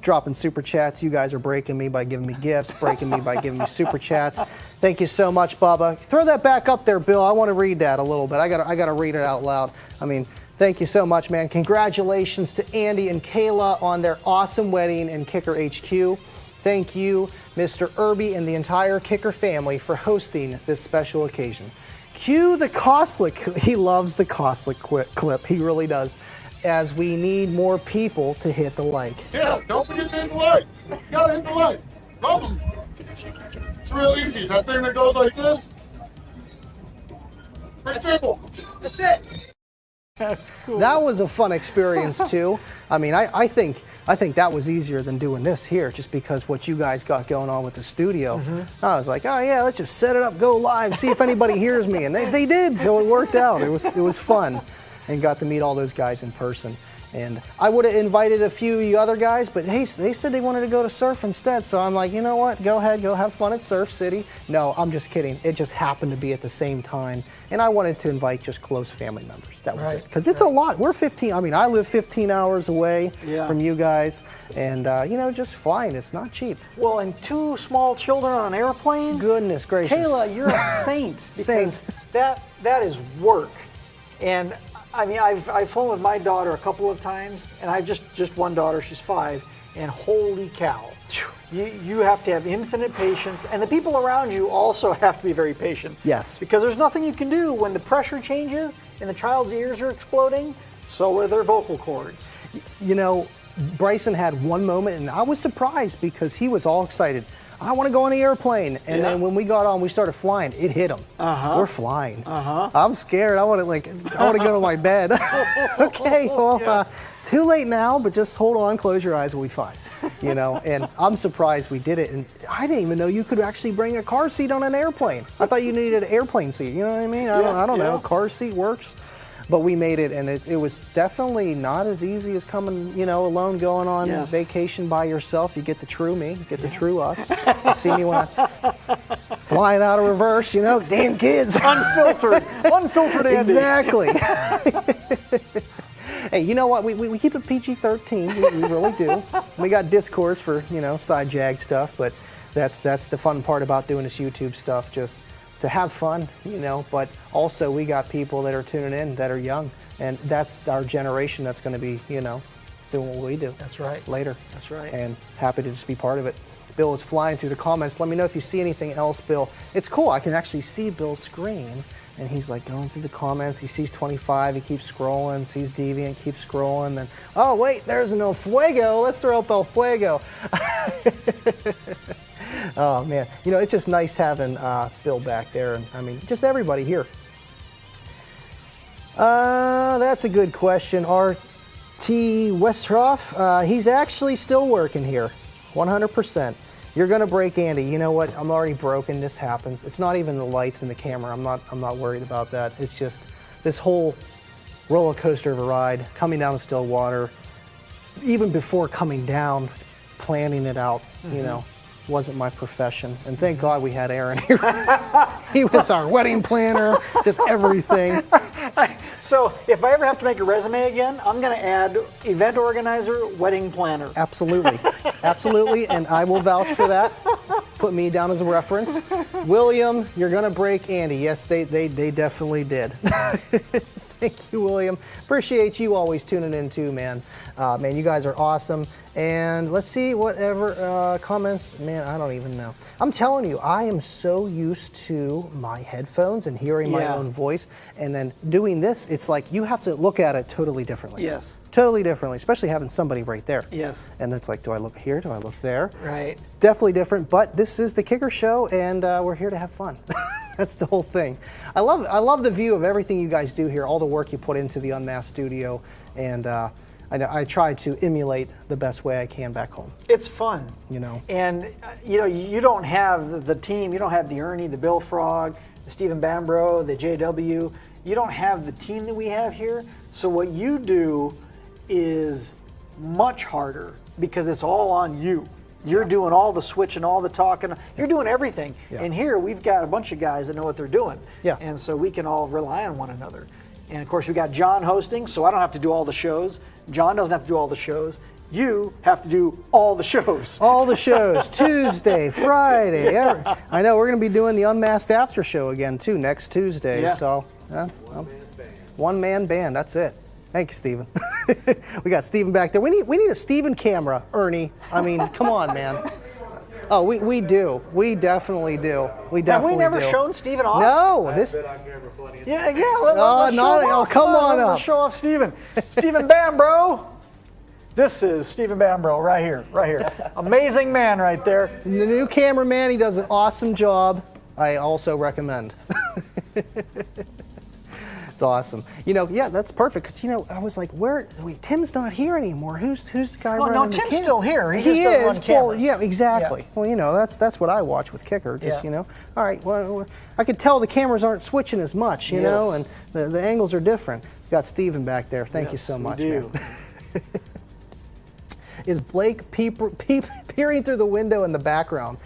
dropping super chats, you guys are breaking me by giving me gifts, breaking me by giving me super chats. Thank you so much, Bubba. Throw that back up there, Bill. I want to read that a little bit. I gotta read it out loud. I mean, thank you so much, man. Congratulations to Andy and Kayla on their awesome wedding in Kicker HQ. Thank you, Mr. Irby and the entire Kicker family for hosting this special occasion. Cue the Koslick. He loves the Koslick clip. He really does. As we need more people to hit the like. Yeah, don't forget to hit the like. You gotta hit the like. Problem. It's real easy. That thing that goes like this. Pretty simple. That's it. That's cool. That was a fun experience too. I mean, I think that was easier than doing this here, just because what you guys got going on with the studio. I was like, oh yeah, let's just set it up, go live, see if anybody hears me, and they did, so it worked out. It was fun, and got to meet all those guys in person. And I would have invited a few of you other guys, but hey, they said they wanted to go to Surf instead. So I'm like, you know what? Go ahead, go have fun at Surf City. No, I'm just kidding. It just happened to be at the same time. And I wanted to invite just close family members. That was it. Because it's a lot. We're 15. I mean, I live 15 hours away from you guys. And, you know, just flying, it's not cheap. Well, and 2 small children on an airplane? Goodness gracious. Kayla, you're a saint. Because that is work. And I mean, I've flown with my daughter a couple of times, and I've just one daughter, she's 5, and holy cow, you have to have infinite patience, and the people around you also have to be very patient. Yes. Because there's nothing you can do when the pressure changes and the child's ears are exploding, so are their vocal cords. You know, Bryson had one moment, and I was surprised because he was all excited. I want to go on the airplane. And then when we got on, we started flying. It hit him. We're flying. I'm scared. I want to go to my bed. Okay, well, too late now, but just hold on, close your eyes, we'll be fine. You know, and I'm surprised we did it. And I didn't even know you could actually bring a car seat on an airplane. I thought you needed an airplane seat. You know what I mean? I don't know. Car seat works. But we made it, and it was definitely not as easy as coming, you know, alone, going on vacation by yourself. You get the true me, you get the true us. You see me when I'm flying out of reverse, you know, damn kids. Unfiltered Andy. Exactly. Hey, you know what? We keep it PG-13. We really do. We got Discords for, you know, side jag stuff, but that's the fun part about doing this YouTube stuff, just to have fun, you know, but also we got people that are tuning in that are young, and that's our generation that's going to be, you know, doing what we do. That's right. Later. That's right. And happy to just be part of it. Bill is flying through the comments. Let me know if you see anything else, Bill. It's cool. I can actually see Bill's screen, and he's like going through the comments. He sees 25. He keeps scrolling. Sees Deviant. Keeps scrolling. Then, oh wait, there's an El Fuego. Let's throw up El Fuego. Oh man, you know, it's just nice having Bill back there, and I mean, just everybody here. That's a good question. R.T. Westroff, he's actually still working here, 100%. You're gonna break Andy. You know what? I'm already broken. This happens. It's not even the lights and the camera. I'm not worried about that. It's just this whole roller coaster of a ride, coming down to still water, even before coming down, planning it out. You know. Wasn't my profession, and thank God we had Aaron here. He was our wedding planner, just everything. So if I ever have to make a resume again, I'm going to add event organizer, wedding planner. Absolutely, absolutely, and I will vouch for that. Put me down as a reference. William, you're going to break Andy. Yes, they definitely did. Thank you, William. Appreciate you always tuning in too, man. Man, you guys are awesome. And let's see, whatever comments, man, I don't even know. I'm telling you, I am so used to my headphones and hearing my own voice. And then doing this, it's like you have to look at it totally differently. Yes. Totally differently, especially having somebody right there. Yes. And it's like, do I look here? Do I look there? Right. Definitely different, but this is the Kicker Show, and we're here to have fun. That's the whole thing. I love the view of everything you guys do here, all the work you put into the Unmasked studio, and I try to emulate the best way I can back home. It's fun. You know. And, you know, you don't have the team, you don't have the Ernie, the Bill Frog, the Stephen Bambro, the JW. You don't have the team that we have here. So what you do is much harder because it's all on you. You're doing all the switching, all the talking. You're doing everything. Yeah. And here we've got a bunch of guys that know what they're doing. Yeah. And so we can all rely on one another. And of course we got John hosting, so I don't have to do all the shows. John doesn't have to do all the shows. You have to do all the shows. All the shows, Tuesday, Friday. I know we're going to be doing the Unmasked After Show again too next Tuesday. Yeah. So, one-man band. That's it. Thank you, Steven. We got Steven back there. We need a Steven camera, Ernie. I mean, come on, man. Oh, we do. We definitely do. We definitely Have we never do. shown Steven off? No, this. Yeah. Let's no, show him off. come on up. Let's show off Steven. Steven Bambro. This is Steven Bambro right here. Amazing man right there. The new cameraman, he does an awesome job. I also recommend. It's awesome. You know, yeah, that's perfect. Because, you know, I was like, wait, Tim's not here anymore. Who's the guy running the Tim's camera? still here. He just doesn't run cameras. Yeah, exactly. Yeah. Well, you know, that's what I watch with Kicker. Just, you know, all right, well, I could tell the cameras aren't switching as much, you know, and the angles are different. Got Steven back there. Thank you so much, man. Is Blake peering through the window in the background?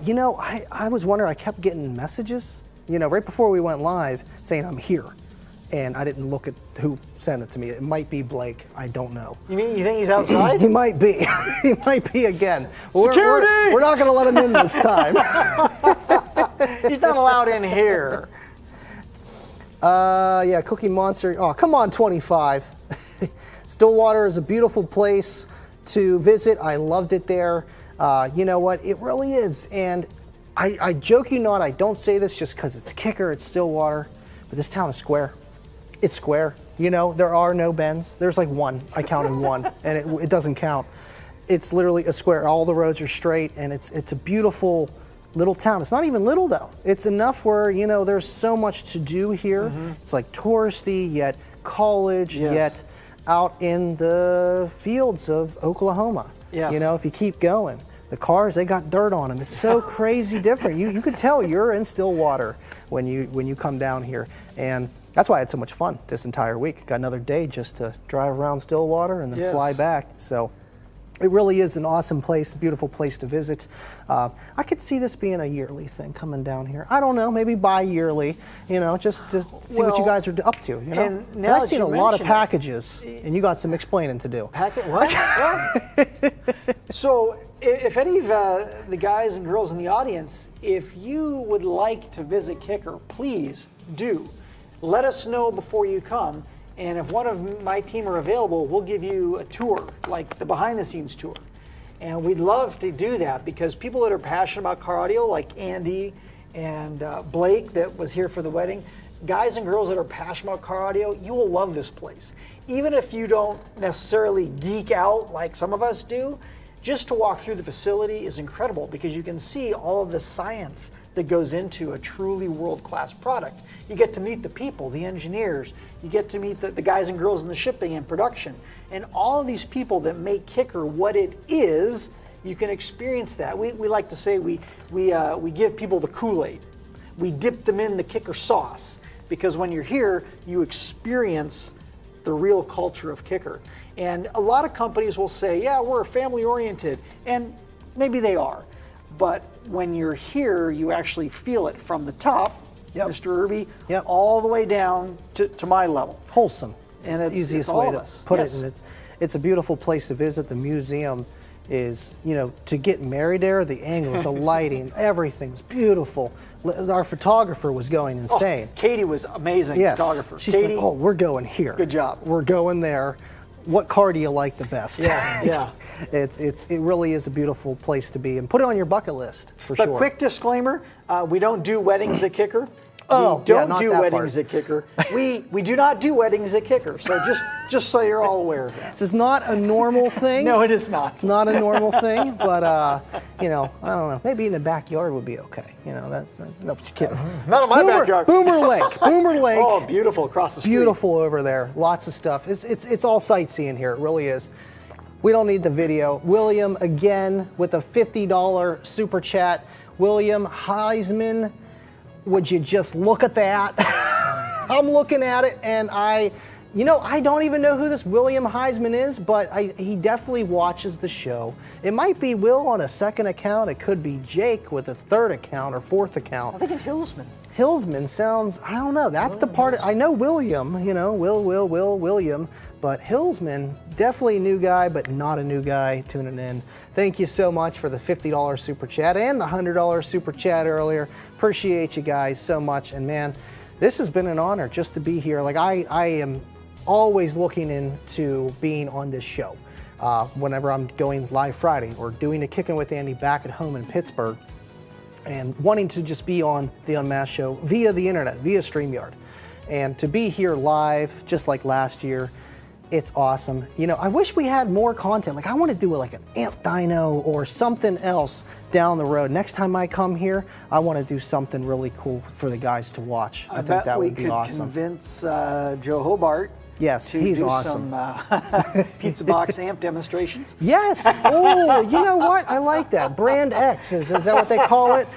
You know, I was wondering, I kept getting messages, you know, right before we went live saying I'm here. And I didn't look at who sent it to me. It might be Blake. I don't know. You think he's outside? He might be. He might be again. Security! We're not going to let him in this time. He's not allowed in here. Yeah, Cookie Monster. Oh, come on, 25. Stillwater is a beautiful place to visit. I loved it there. You know what? It really is. And I joke you not, I don't say this just because it's Kicker, it's Stillwater, but this town is square. It's square. You know, there are no bends. There's like one. I counted one, and it doesn't count. It's literally a square. All the roads are straight, and it's a beautiful little town. It's not even little, though. It's enough where, you know, there's so much to do here. It's like touristy, yet college, yet out in the fields of Oklahoma. Yes. You know, if you keep going. The cars, they got dirt on them. It's so crazy different. You could tell you're in Stillwater when you come down here. And that's why I had so much fun this entire week. Got another day just to drive around Stillwater and then fly back. So it really is an awesome place, beautiful place to visit. I could see this being a yearly thing coming down here. I don't know, maybe bi-yearly, you know, just to see what you guys are up to, you know. And now I've that seen you a lot of mention packages, and you got some explaining to do. What? So, if any of the guys and girls in the audience, if you would like to visit Kicker, please do. Let us know before you come, and if one of my team are available, we'll give you a tour, like the behind-the-scenes tour. And we'd love to do that because people that are passionate about car audio, like Andy and Blake that was here for the wedding, guys and girls that are passionate about car audio, you will love this place. Even if you don't necessarily geek out like some of us do, just to walk through the facility is incredible because you can see all of the science that goes into a truly world-class product. You get to meet the people, the engineers, you get to meet the guys and girls in the shipping and production, and all of these people that make Kicker what it is, you can experience that. We like to say we give people the Kool-Aid. We dip them in the Kicker sauce because when you're here, you experience the real culture of Kicker. And a lot of companies will say, yeah, we're family-oriented, and maybe they are. But when you're here, you actually feel it from the top, Mr. Irby, all the way down to my level. Wholesome. And it's easiest all way of to us. put it. And it's a beautiful place to visit. The museum is, you know, to get married there, the angles, the lighting, everything's beautiful. Our photographer was going insane. Katie was amazing photographer. She's Katie, like, oh, we're going here. Good job. We're going there. What car do you like the best? Yeah. It really is a beautiful place to be, and put it on your bucket list for sure. But quick disclaimer, we don't do weddings at Kicker. Oh, we don't not do that weddings part. at Kicker. We do not do weddings at Kicker. So just so you're all aware of that. This is not a normal thing. No, it is not. It's not a normal thing, but you know, I don't know. Maybe in the backyard would be okay. You know, no, just kidding. Not in my backyard. Boomer Lake. Boomer Lake. Oh, beautiful across the street. Beautiful over there. Lots of stuff. It's all sightseeing here. It really is. We don't need the video. William again with a $50 super chat. William Heisman. Would you just look at that? I'm looking at it, and I don't even know who this William Heisman is, but he definitely watches the show. It might be Will on a second account. It could be Jake with a third account or fourth account. I think it's Hillsman. Hillsman sounds, I don't know. That's the part, I know William, you know, William, But Hillsman, definitely a new guy, but not a new guy tuning in. Thank you so much for the $50 super chat and the $100 super chat earlier. Appreciate you guys so much. And man, this has been an honor just to be here. Like I am always looking into being on this show. Whenever I'm going live Friday or doing a Kickin' with Andy back at home in Pittsburgh, and wanting to just be on the Unmasked Show via the internet, via StreamYard. And to be here live, just like last year, it's awesome. You know, I wish we had more content. Like I want to do like an amp dyno or something else down the road. Next time I come here, I want to do something really cool for the guys to watch. I think that would be awesome. We could convince Joe Hobart. Yes, to he's do awesome. Some pizza box amp demonstrations. Yes. Oh, you know what? I like that. Brand X. Is that what they call it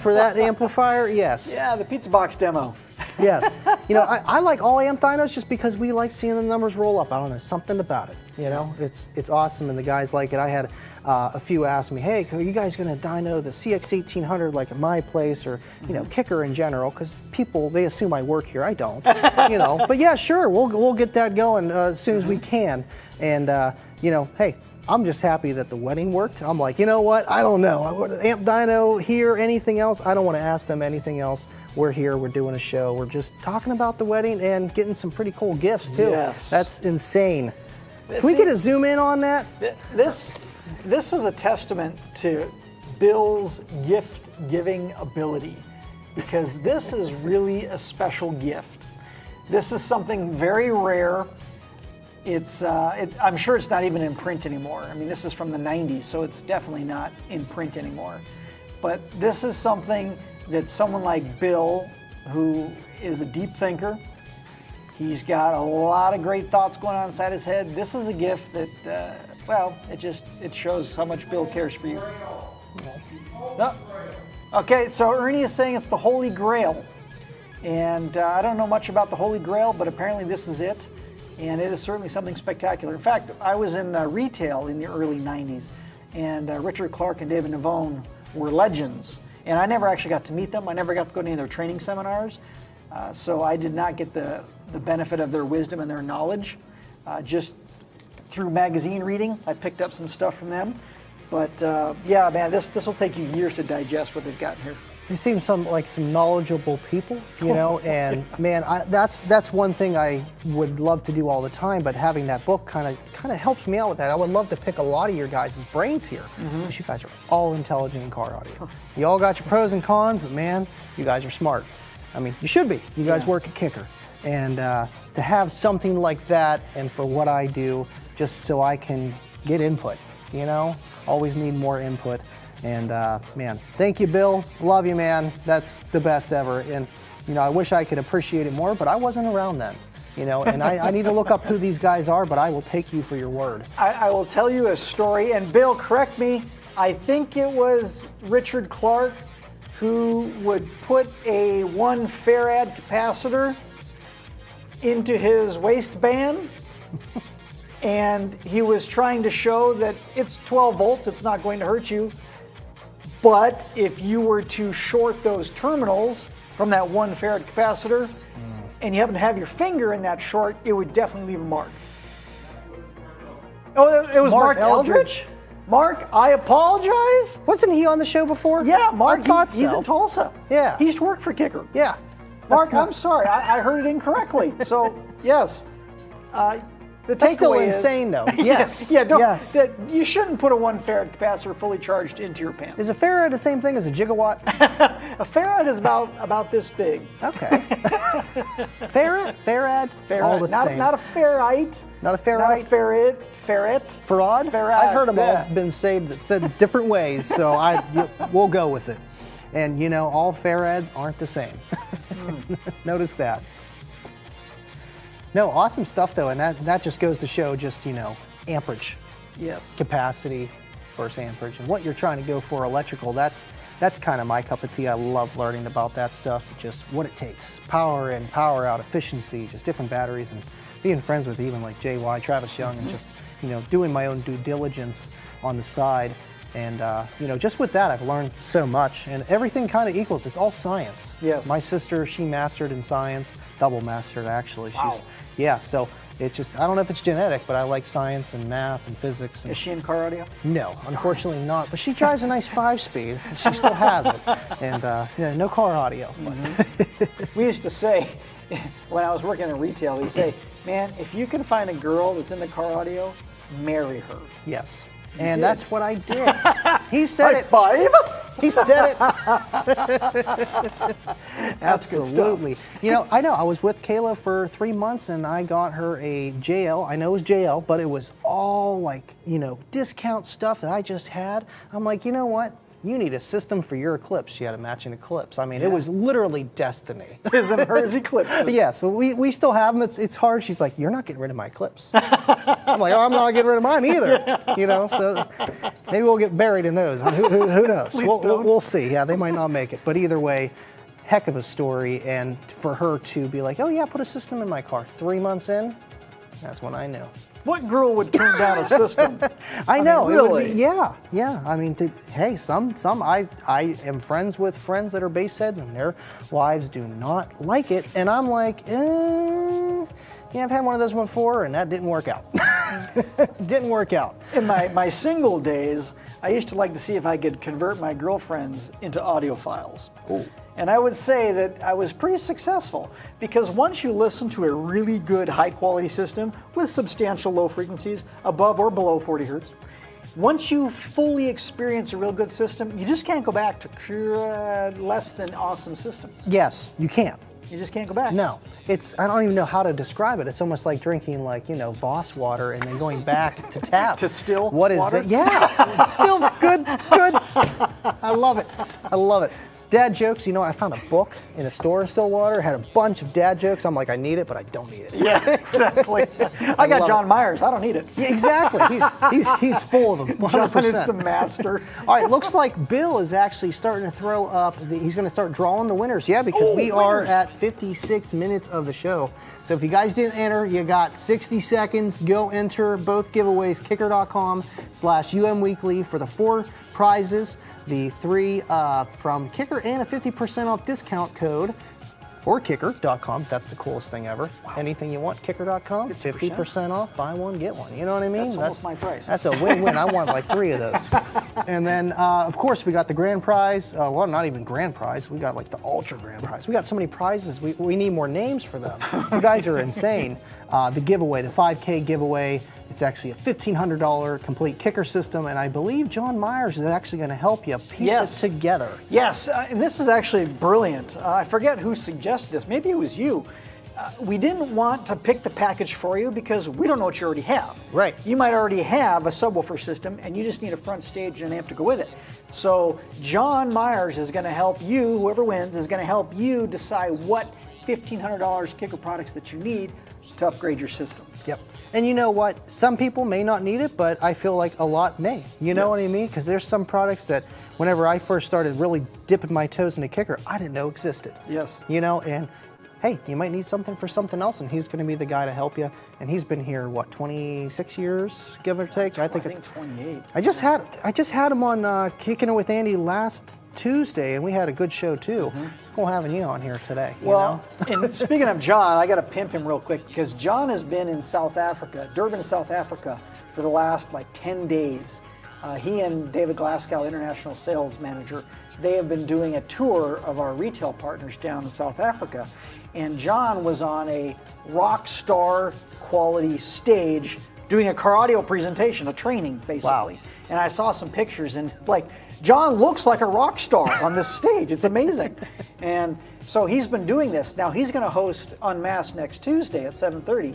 for that amplifier? Yes. Yeah, the pizza box demo. Yes. You know, I like all amp dynos just because we like seeing the numbers roll up. I don't know, something about it. You know, it's awesome, and the guys like it. I had a few ask me, hey, are you guys going to dyno the CX1800 like at my place, or you know, Kicker in general? Because people, they assume I work here. I don't. You know, but yeah, sure, we'll get that going as soon as we can. And you know, hey, I'm just happy that the wedding worked. I'm like, you know what? I don't know. Amp dyno here, anything else? I don't want to ask them anything else. We're here, we're doing a show. We're just talking about the wedding and getting some pretty cool gifts too. Yes. That's insane. Can we get a zoom in on that? This is a testament to Bill's gift giving ability, because this is really a special gift. This is something very rare. I'm sure it's not even in print anymore. I mean, this is from the 90s, so it's definitely not in print anymore. But this is something that someone like Bill, who is a deep thinker, he's got a lot of great thoughts going on inside his head. This is a gift that, well, it shows how much Bill cares for you. No. Okay, so Ernie is saying it's the Holy Grail. And I don't know much about the Holy Grail, but apparently this is it. And it is certainly something spectacular. In fact, I was in retail in the early 90s, and Richard Clark and David Navone were legends. And I never actually got to meet them. I never got to go to any of their training seminars. So I did not get the benefit of their wisdom and their knowledge. Just through magazine reading, I picked up some stuff from them. But yeah, man, this will take you years to digest what they've got here. They seem like some knowledgeable people, you know, and man, that's one thing I would love to do all the time. But having that book kind of helps me out with that. I would love to pick a lot of your guys' brains here, because you guys are all intelligent in car audio. You all got your pros and cons, but man, you guys are smart. I mean, you should be. You guys work at Kicker, and to have something like that, and for what I do, just so I can get input, you know, always need more input. And man, thank you, Bill. Love you, man. That's the best ever. And you know, I wish I could appreciate it more, but I wasn't around then. You know, and I need to look up who these guys are, but I will take you for your word. I will tell you a story, and Bill, correct me. I think it was Richard Clark who would put a 1 farad capacitor into his waistband. And he was trying to show that it's 12 volts, it's not going to hurt you. But if you were to short those terminals from that 1 farad capacitor, and you happen to have your finger in that short, it would definitely leave a mark. Oh, it was Mark Eldridge? Mark, I apologize. Wasn't he on the show before? Yeah, Mark, I thought so. He's in Tulsa. Yeah. He used to work for Kicker. Yeah. Mark, I'm sorry, I heard it incorrectly. So, yes. The That's still takeaway is, insane, though. Yes. Yeah, don't, yes. You shouldn't put a 1 farad capacitor fully charged into your pants. Is a farad the same thing as a gigawatt? A farad is about this big. Okay. Farad, all the same. Not a ferrite. Not a ferrite. Not a ferret. Farad. I've heard them all been said different ways, so we'll go with it. And you know, all farads aren't the same. Notice that. No, awesome stuff though, and that just goes to show just, you know, amperage. Yes. Capacity versus amperage, and what you're trying to go for electrical. That's kind of my cup of tea. I love learning about that stuff, just what it takes. Power in, power out, efficiency, just different batteries, and being friends with even like JY, Travis Young, and just, you know, doing my own due diligence on the side. And, you know, just with that, I've learned so much, and everything kind of equals. It's all science. Yes. My sister, she mastered in science, double mastered actually. Wow. Yeah, so It's just, I don't know if it's genetic, but I like science and math and physics. And Is she in car audio? no, unfortunately not. But she drives a nice 5-speed. She still has it. And no car audio. We used to say, when I was working in retail, we'd say, man, if you can find a girl that's in the car audio, marry her. Yes. And that's what I did. He said it. Five? He said it. Absolutely. You know, I was with Kayla for 3 months and I got her a JL. I know it was JL, but it was all like, discount stuff that I just had. I'm like, you know what? You need a system for your Eclipse. She had a matching Eclipse. I mean, it was literally destiny. His and hers Eclipse. Yeah, so we still have them. It's hard. She's like, you're not getting rid of my Eclipse. I'm like, oh, I'm not getting rid of mine either. So maybe we'll get buried in those. Who knows? We'll see. Yeah, they might not make it. But either way, heck of a story. And for her to be like, oh yeah, put a system in my car. 3 months in, that's when I knew. What girl would turn down a system? I know. mean, really? Yeah. I mean, I am friends with friends that are bass heads, and their wives do not like it. And I'm like, yeah, I've had one of those before, and that didn't work out. Didn't work out. In my single days, I used to like to see if I could convert my girlfriends into audiophiles. Ooh. And I would say that I was pretty successful because once you listen to a really good high quality system with substantial low frequencies above or below 40 hertz, once you fully experience a real good system, you just can't go back to less than awesome systems. Yes, you can't. You just can't go back. No, I don't even know how to describe it. It's almost like drinking Voss water and then going back to tap. To still What is water? that? Yeah, still good. I love it. Dad jokes, I found a book in a store in Stillwater. It had a bunch of dad jokes. I'm like, I need it, but I don't need it. Yeah, exactly. I got John Myers. I don't need it. Yeah, exactly. He's full of them. 100%. John is the master. All right, looks like Bill is actually starting to throw up. He's going to start drawing the winners. Yeah, because we are at 56 minutes of the show. So if you guys didn't enter, you got 60 seconds. Go enter both giveaways, kicker.com/umweekly for the 4 prizes. The 3 from Kicker and a 50% off discount code for kicker.com. That's the coolest thing ever. Wow. Anything you want, kicker.com, 50% off, buy one, get one. You know what I mean? That's almost my price. That's a win-win. I want like 3 of those. And then, of course, we got the grand prize. Well, not even grand prize. We got like the ultra grand prize. We got so many prizes. We need more names for them. You guys are insane. The giveaway, the 5K giveaway. It's actually a $1,500 complete kicker system, and I believe John Myers is actually going to help you piece it together. Yes, and this is actually brilliant. I forget who suggested this. Maybe it was you. We didn't want to pick the package for you because we don't know what you already have. Right. You might already have a subwoofer system, and you just need a front stage and an amp to go with it. So John Myers is going to help you, whoever wins, is going to help you decide what $1,500 kicker products that you need to upgrade your system. Yep. And you know what? Some people may not need it, but I feel like a lot may. You know what I mean? Because there's some products that whenever I first started really dipping my toes into kicker, I didn't know existed. Yes. And hey, you might need something for something else, and he's going to be the guy to help you. And he's been here, 26 years, give or take? I think 28. I just had him on Kicking It with Andy last Tuesday, and we had a good show too. It's cool having you on here today. Well, and speaking of John, I got to pimp him real quick because John has been in South Africa, Durban, South Africa, for the last 10 days. He and David Glasgow, International Sales Manager, they have been doing a tour of our retail partners down in South Africa. And John was on a rock star quality stage doing a car audio presentation, a training basically. Wow. And I saw some pictures and John looks like a rock star on this stage. It's amazing. And so he's been doing this. Now he's going to host Unmasked next Tuesday at 7:30.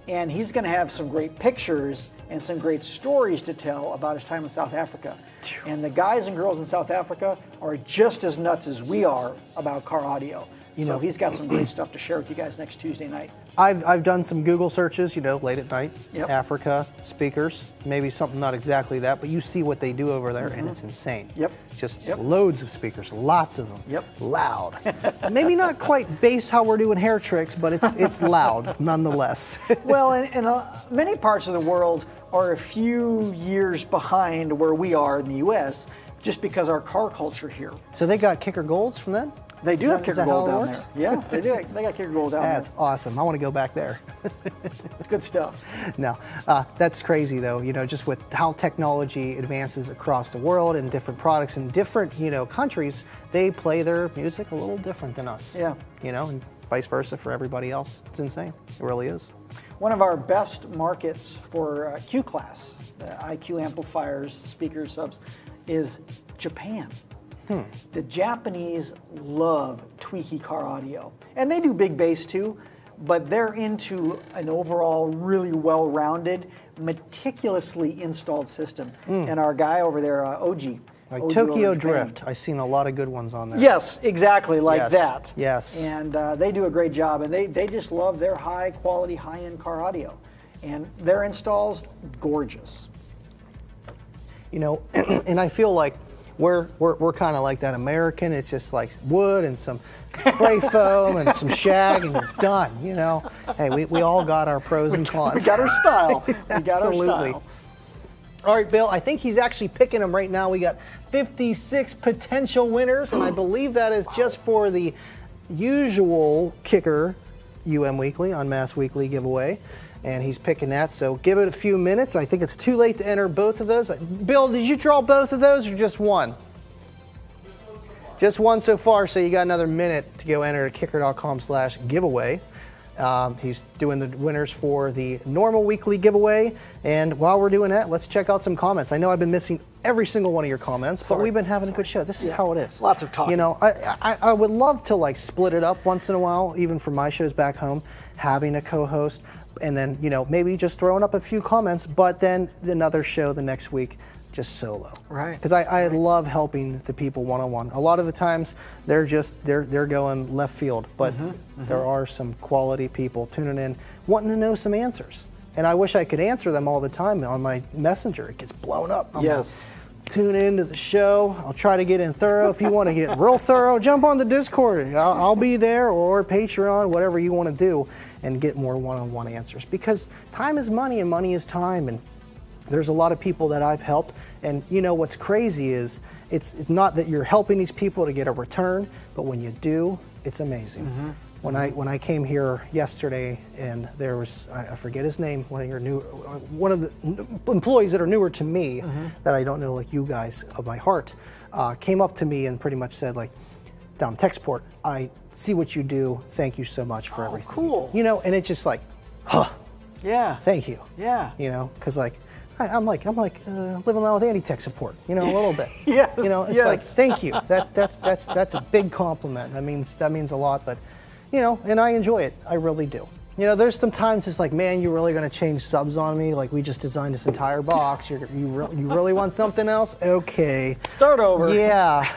And he's going to have some great pictures and some great stories to tell about his time in South Africa. And the guys and girls in South Africa are just as nuts as we are about car audio. So he's got some great stuff to share with you guys next Tuesday night. I've done some Google searches, late at night, Africa, speakers, maybe something not exactly that, but you see what they do over there, and it's insane. Yep. Just loads of speakers, lots of them. Yep. Loud. Maybe not quite bass how we're doing hair tricks, but it's loud nonetheless. Well, in many parts of the world are a few years behind where we are in the U.S. just because our car culture here. So they got Kicker Golds from that? They do have Is Kicker that how Gold it down works? there. Yeah, they do. They got Kicker Gold down That's awesome. I want to go back there. there. Good stuff. No, that's crazy though. You know, just with how technology advances across the world and different products in different, countries, they play their music a little different than us. Yeah. You know, and vice versa for everybody else. It's insane. It really is. One of our best markets for Q class, IQ amplifiers, speakers, subs, is Japan. The Japanese love tweaky car audio, and they do big bass too, but they're into an overall really well-rounded, meticulously installed system. And our guy over there, OG. Like OG Tokyo over in Japan. Drift. I've seen a lot of good ones on there. Yes, exactly like Yes, that. yes. And they do a great job, and they just love their high quality, high-end car audio. And their installs, gorgeous. You know, and I feel like we're kind of like that American. It's just like wood and some spray foam and some shag and you're done, you know. Hey, we all got our pros and cons. We got our style. We got our Absolutely. style. All right, Bill, I think he's actually picking them right now. We got 56 potential winners, and I believe that is just for the usual Kicker UM Weekly, Unmasked Weekly giveaway. And he's picking that, so give it a few minutes. I think it's too late to enter both of those. Bill, did you draw both of those or just one? Just one so far, so you got another minute to go enter at kicker.com/giveaway. He's doing the winners for the normal weekly giveaway. And while we're doing that, let's check out some comments. I know I've been missing every single one of your comments, but we've been having a good show. This is how it is. Lots of talking. You know, I would love to like split it up once in a while, even for my shows back home, having a co-host, and then, maybe just throwing up a few comments, but then another show the next week, just solo. Right. Because I love helping the people one-on-one. A lot of the times they're going left field, but there are some quality people tuning in, wanting to know some answers. And I wish I could answer them all the time on my messenger. It gets blown up. Yes. Tune into the show. I'll try to get in thorough. If you want to get real thorough, jump on the Discord. I'll be there, or Patreon, whatever you want to do, and get more one-on-one answers. Because time is money, and money is time. And there's a lot of people that I've helped, and what's crazy is it's not that you're helping these people to get a return, but when you do, it's amazing. When I came here yesterday, and there was, I forget his name, one of the employees that are newer to me, that I don't know like you guys of my heart, came up to me and pretty much said like, down Techsport, I see what you do. Thank you so much for everything. Cool. And it's just like, Yeah. thank you. Yeah. Because like, I'm like living around with anti-tech support, a little bit. Yes, It's yes. like, thank you. That's a big compliment. That means a lot, but and I enjoy it. I really do. There's some times it's like, man, you're really gonna change subs on me? Like we just designed this entire box. You really want something else? Okay. Start over. Yeah.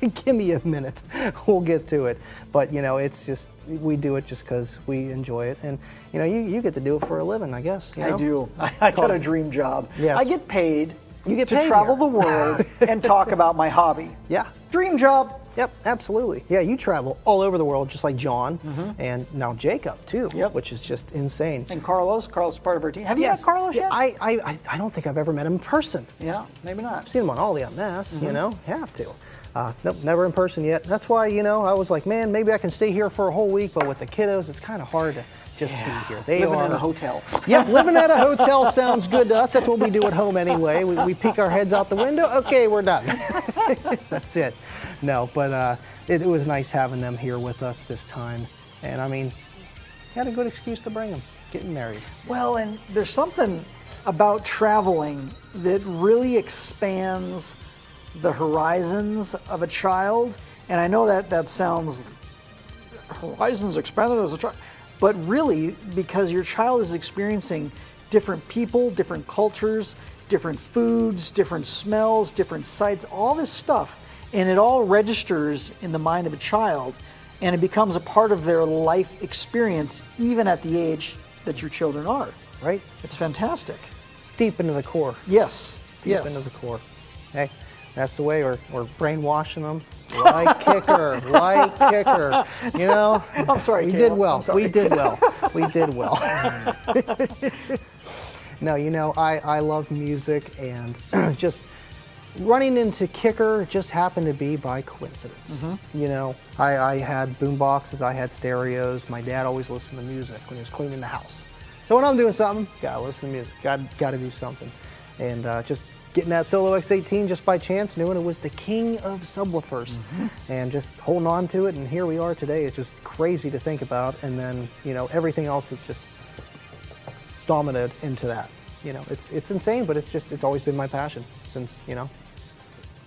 Give me a minute. We'll get to it. But it's just we do it just because we enjoy it, and you get to do it for a living, I guess. I do. I got a dream job. Yes. I get paid You get to paid travel here. the world and talk about my hobby. Yeah. Dream job. Yep, absolutely. Yeah, you travel all over the world, just like John, and now Jacob too, which is just insane. And Carlos is part of our team. Have you met Carlos yet? I don't think I've ever met him in person. Yeah, maybe not. I've seen him on all the Unmasked, have to. Nope, never in person yet. That's why, I was like, man, maybe I can stay here for a whole week, but with the kiddos, it's kind of hard to just be here. They Living are in a hotel. Yep, living at a hotel sounds good to us. That's what we do at home anyway. We peek our heads out the window. Okay, we're done. That's it. No, but it was nice having them here with us this time. And I mean, had a good excuse to bring them, getting married. Well, and there's something about traveling that really expands the horizons of a child. And I know that sounds, horizons expanded as a child. But really, because your child is experiencing different people, different cultures, different foods, different smells, different sights, all this stuff, and it all registers in the mind of a child, and it becomes a part of their life experience, even at the age that your children are. Right? It's fantastic. Deep into the core. Yes. Deep into the core. Hey, that's the way we're brainwashing them. Like Kicker, like Kicker. I'm sorry, we Caleb. did well. I'm sorry. We did well. We did well. No, I love music, and just running into Kicker just happened to be by coincidence. You know, I had boom boxes, I had stereos. My dad always listened to music when he was cleaning the house. So when I'm doing something, gotta listen to music, gotta do something. And just getting that Solo X18 just by chance, knowing it was the king of subwoofers, and just holding on to it, and here we are today. It's just crazy to think about, and then, you know, everything else that's just dominated into that. You know, it's insane, but it's always been my passion since, you know,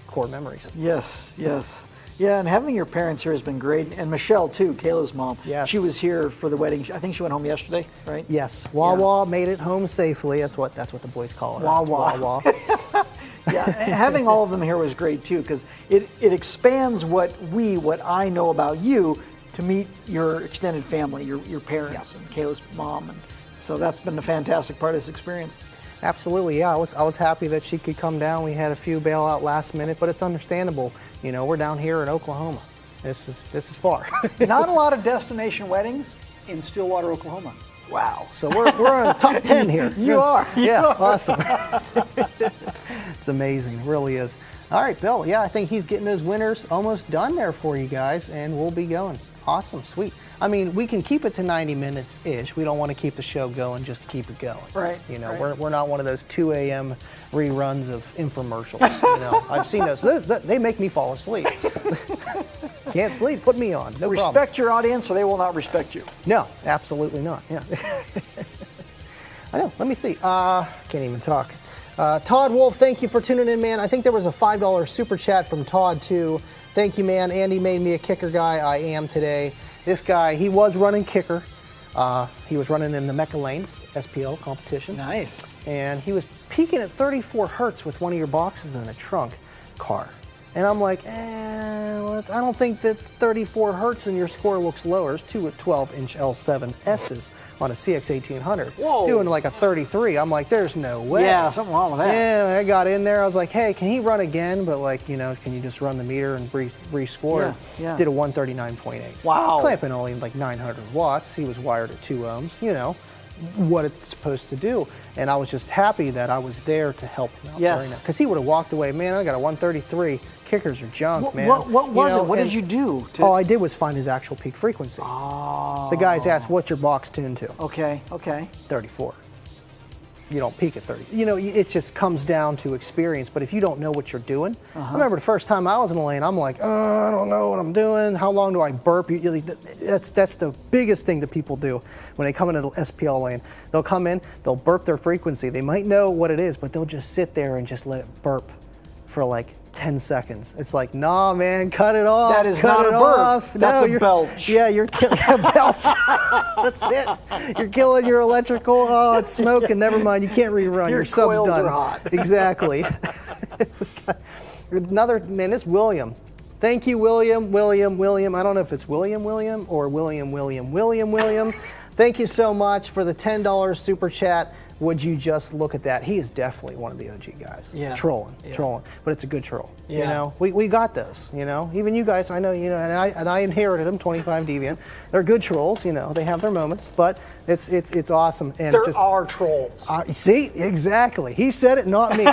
core memories. Yes, yes. Yeah, and having your parents here has been great. And Michelle, too, Kayla's mom. Yes. She was here for the wedding. I think she went home yesterday, right? Yes. Wawa made it home safely. That's what the boys call it. Wawa. Wawa. Yeah, and having all of them here was great, too, because it expands what I know about you to meet your extended family, your parents, and Kayla's mom. And so that's been a fantastic part of this experience. Absolutely, yeah. I was happy that she could come down. We had a few bail out last minute, but it's understandable. You know, we're down here in Oklahoma. This is far. Not a lot of destination weddings in Stillwater, Oklahoma. Wow. So we're on the top 10 here. You are. Yeah, awesome. It's amazing. It really is. All right, Bill. Yeah, I think he's getting those winners almost done there for you guys, and we'll be going. Awesome, sweet. I mean, we can keep it to 90 minutes-ish. We don't want to keep the show going just to keep it going. Right. You know, right. we're not one of those 2 a.m. reruns of infomercials. You know, I've seen those. They make me fall asleep. Can't sleep, put me on. No Respect problem. your audience or they will not respect you. No, absolutely not. Yeah. I know. Let me see. Can't even talk. Todd Wolf, thank you for tuning in, man. I think there was a $5 super chat from Todd, too. Thank you, man. Andy made me a kicker guy. I am today. This guy, he was running kicker. He was running in the Mecca Lane SPL competition. Nice. And he was peaking at 34 hertz with one of your boxes in a trunk car. And I'm like, I don't think that's 34 hertz and your score looks lower. It's two 12-inch L7S's on a CX1800. Whoa. Doing like a 33. I'm like, there's no way. Yeah, something wrong with that. Yeah, I got in there. I was like, hey, can he run again? But like, you know, can you just run the meter and rescore? Yeah. Did a 139.8. Wow. Clamping only like 900 watts. He was wired at 2 ohms. You know what it's supposed to do. And I was just happy that I was there to help him out. Yes. Because he would have walked away, man, I got a 133. Kickers are junk, man. What was You know, it? What and did you do? All I did was find his actual peak frequency. Oh. The guys asked, what's your box tuned to? Okay. 34. You don't peak at 30. You know, it just comes down to experience. But if you don't know what you're doing, I remember the first time I was in the lane, I'm like, I don't know what I'm doing. How long do I burp? That's the biggest thing that people do when they come into the SPL lane. They'll come in, they'll burp their frequency. They might know what it is, but they'll just sit there and just let it burp for like 10 seconds. It's like, nah, man, cut it off. That is cut not it a burp. off. That's No, a belch. Yeah, you're killing a belch. That's it. You're killing your electrical. Oh, it's smoking. Never mind. You can't rerun. Your sub's coils done. are hot. Exactly. Another man. This William. Thank you, William. I don't know if it's William or William. Thank you so much for the $10 super chat. Would you just look at that? He is definitely one of the OG guys. Yeah. Trolling. But it's a good troll. Yeah. You know, we got those. You know, even you guys. I know. You know, and I inherited them. 25 Deviant. They're good trolls. You know, they have their moments, but it's awesome. And There just are trolls. see, exactly. He said it, not me.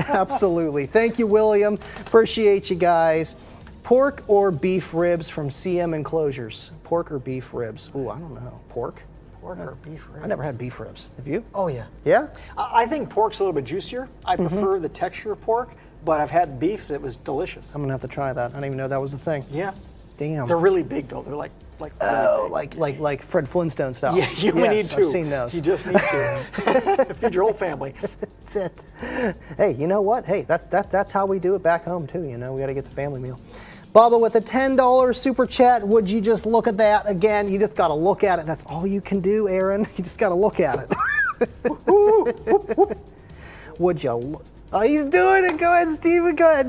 Absolutely. Thank you, William. Appreciate you guys. Pork or beef ribs from CM Enclosures? Pork or beef ribs? Ooh, I don't know. Pork or beef ribs? I never had beef ribs. Have you? Oh, yeah. Yeah? I think pork's a little bit juicier. I prefer the texture of pork, but I've had beef that was delicious. I'm going to have to try that. I didn't even know that was a thing. Yeah. Damn. They're really big, though. They're like oh, like Fred Flintstone style. Yeah, you only need two. I've seen those. You just need two. Feed your whole family. That's it. Hey, you know what? Hey, that's how we do it back home, too. You know, we got to get the family meal. Bubba with a $10 super chat. Would you just look at that again? You just got to look at it. That's all you can do, Aaron. You just got to look at it. Would you? Oh, he's doing it. Go ahead, Steven. Go ahead.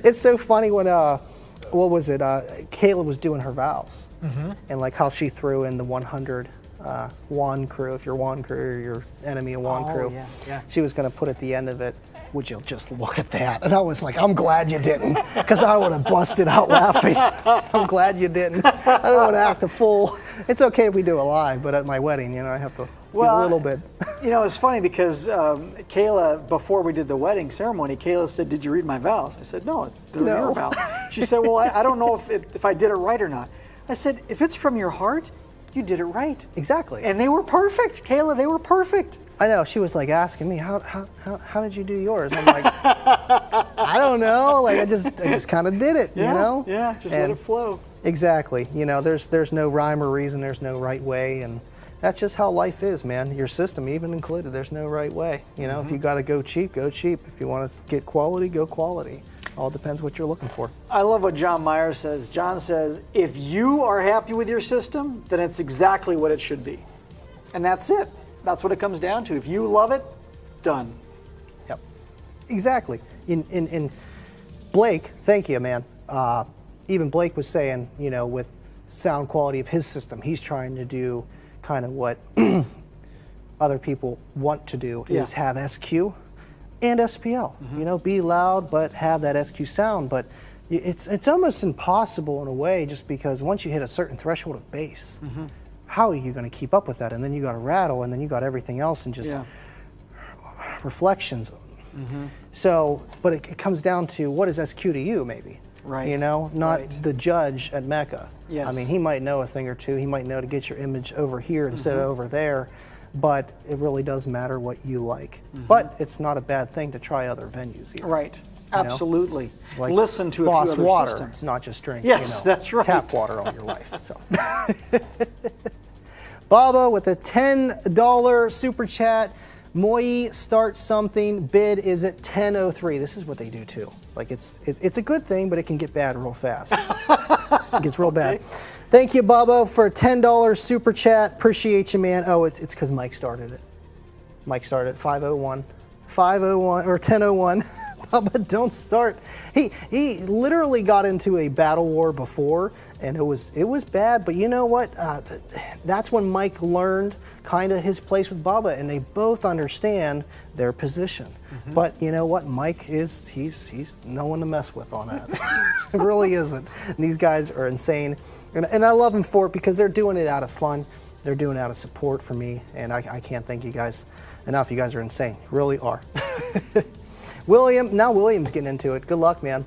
It's so funny when what was it? Kayla was doing her vows, and like how she threw in the 100 wand crew. If you're wand crew or your enemy a wand crew, yeah. she was going to put at the end of it. would you just look at that? And I was like, I'm glad you didn't, because I would have busted out laughing. I'm glad you didn't. I don't want to act a fool. It's okay if we do it live, but at my wedding, you know, I have to do a little bit. You know, it's funny because Kayla, before we did the wedding ceremony, Kayla said, "Did you read my vows?" I said, "No, they're your vows." She said, "Well, I don't know if I did it right or not." I said, "If it's from your heart, you did it right." Exactly. And they were perfect, Kayla. They were perfect. I know. She was like asking me, how did you do yours? I'm like, I don't know. Like I just kind of did it, you know? Yeah, just let it flow. Exactly. You know, there's no rhyme or reason. There's no right way, and that's just how life is, man. Your system even included. There's no right way. You know, if you got to go cheap, go cheap. If you want to get quality, go quality. All depends what you're looking for. I love what John Meyer says. John says, if you are happy with your system, then it's exactly what it should be. And that's it. That's what it comes down to. If you love it, done. Yep. Exactly. In Blake, thank you, man. Even Blake was saying, you know, with sound quality of his system, he's trying to do kind of what other people want to do, is have SQ and SPL. You know, be loud, but have that SQ sound. But it's almost impossible in a way, just because once you hit a certain threshold of bass, how are you going to keep up with that? And then you got a rattle, and then you got everything else, and just reflections. So, but it comes down to what is SQ to you, maybe. Right. You know, not the judge at Mecca. Yes. I mean, he might know a thing or two. He might know to get your image over here instead of over there. But it really does matter what you like. But it's not a bad thing to try other venues either. Right. Absolutely. Like listen to a Boss few other water, systems. not just drink. Yes, you know, that's right. Tap water all your life. So, Baba with a $10 super chat. Moyi, start something. Bid is at 10:03. This is what they do too. Like it's a good thing, but it can get bad real fast. It gets real bad. Thank you, Baba, for a $10 super chat. Appreciate you, man. Oh, it's because Mike started it. Mike started at 5:01. 5:01 or 10:01. Baba, don't start. He literally got into a battle war before, and it was bad. But you know what? That's when Mike learned kind of his place with Baba, and they both understand their position. But you know what? Mike he's no one to mess with on that. It really isn't. And these guys are insane, and I love them for it because they're doing it out of fun. They're doing it out of support for me, and I can't thank you guys enough. You guys are insane, really are. William's getting into it. Good luck, man.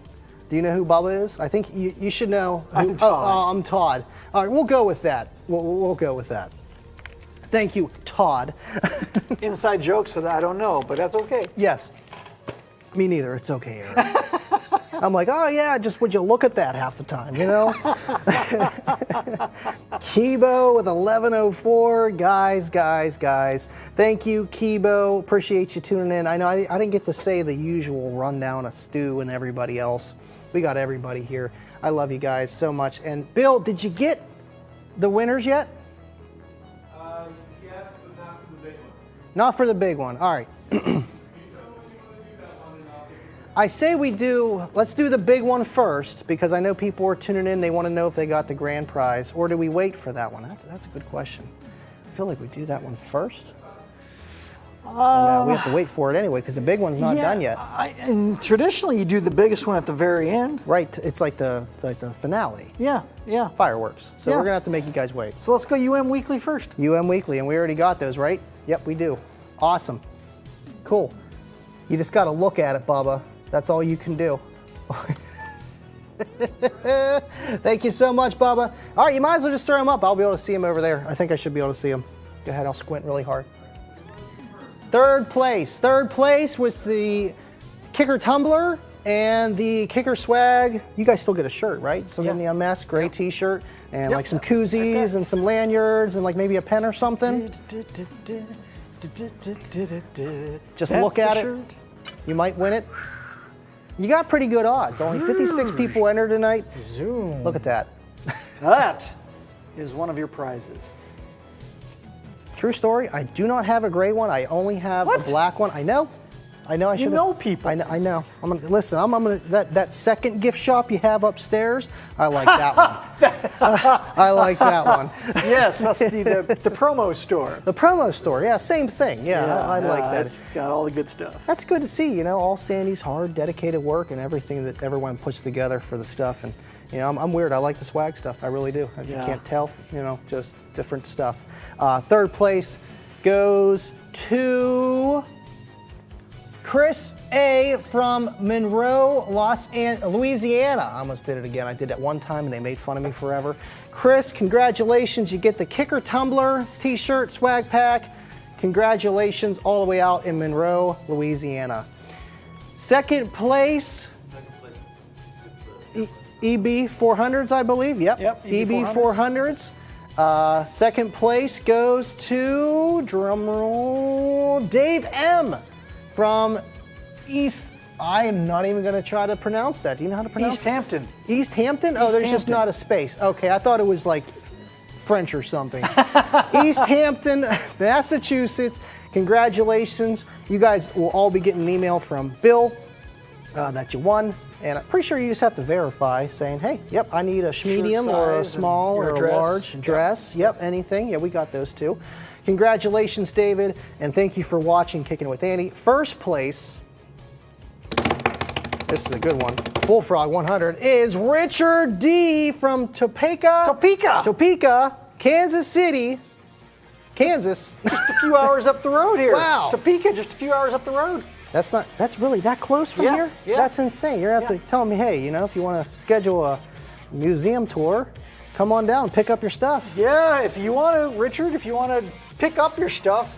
Do you know who Baba is? I think you should know. I'm Todd. I'm Todd. All right, we'll go with that. We'll go with that. Thank you, Todd. Inside jokes that I don't know, but that's okay. Yes. Me neither. It's okay, Aaron. I'm like, oh yeah, just would you look at that half the time, you know? Kibo with 1104. Guys. Thank you, Kibo. Appreciate you tuning in. I know I didn't get to say the usual rundown of Stu and everybody else. We got everybody here. I love you guys so much. And Bill, did you get the winners yet? Yeah, but not for the big one. Not for the big one. All right. I say let's do the big one first, because I know people are tuning in. They want to know if they got the grand prize, or do we wait for that one? That's a good question. I feel like we do that one first. No, we have to wait for it anyway, because the big one's not done yet. And traditionally, you do the biggest one at the very end. Right. It's like the finale. Yeah. Fireworks. So Yeah. we're gonna have to make you guys wait. So let's go UM Weekly first. UM Weekly, and we already got those, right? Yep, we do. Awesome. Cool. You just got to look at it, Bubba. That's all you can do. Thank you so much, Bubba. All right, you might as well just throw them up. I'll be able to see them over there. I think I should be able to see them. Go ahead, I'll squint really hard. Third place was the Kicker Tumbler and the Kicker Swag. You guys still get a shirt, right? Still getting the unmasked gray t-shirt and like some koozies and some lanyards and like maybe a pen or something. Just look at it. You might win it. You got pretty good odds. Only 56 people entered tonight. Zoom. Look at that. That is one of your prizes. True story, I do not have a gray one. I only have a black one. I know. I know. I should. You know people. I know. I'm gonna listen. I'm gonna that second gift shop you have upstairs. I like that one. I like that one. Yes, that's the promo store. The promo store. Yeah, same thing. Yeah, I like that. It's got all the good stuff. That's good to see. You know, all Sandy's hard, dedicated work and everything that everyone puts together for the stuff. And you know, I'm weird. I like the swag stuff. I really do. If you can't tell, you know, just different stuff. Third place goes to Chris A. from Monroe, Louisiana. I almost did it again. I did it one time and they made fun of me forever. Chris, congratulations. You get the Kicker Tumbler, t-shirt, swag pack. Congratulations all the way out in Monroe, Louisiana. Second place, EB 400s, I believe. Yep. EB 400s. Second place goes to, drumroll, Dave M. from East. I am not even going to try to pronounce that. Do you know how to pronounce East Hampton. East Hampton? Oh, there's just not a space. Okay, I thought it was like French or something. East Hampton, Massachusetts. Congratulations. You guys will all be getting an email from Bill that you won. And I'm pretty sure you just have to verify saying, hey, yep, I need a medium or a small or a large dress. Yep, anything. Yeah, we got those too. Congratulations, David, and thank you for watching Kicking with Andy. First place, this is a good one, Bullfrog 100, is Richard D. from Topeka, Kansas City, Kansas. Just a few hours up the road here. Wow. Topeka, just a few hours up the road. That's really that close from here? Yeah. That's insane. You're going to have to tell me, hey, you know, if you want to schedule a museum tour, come on down, pick up your stuff. Yeah, if you want to, Richard, if you want to pick up your stuff,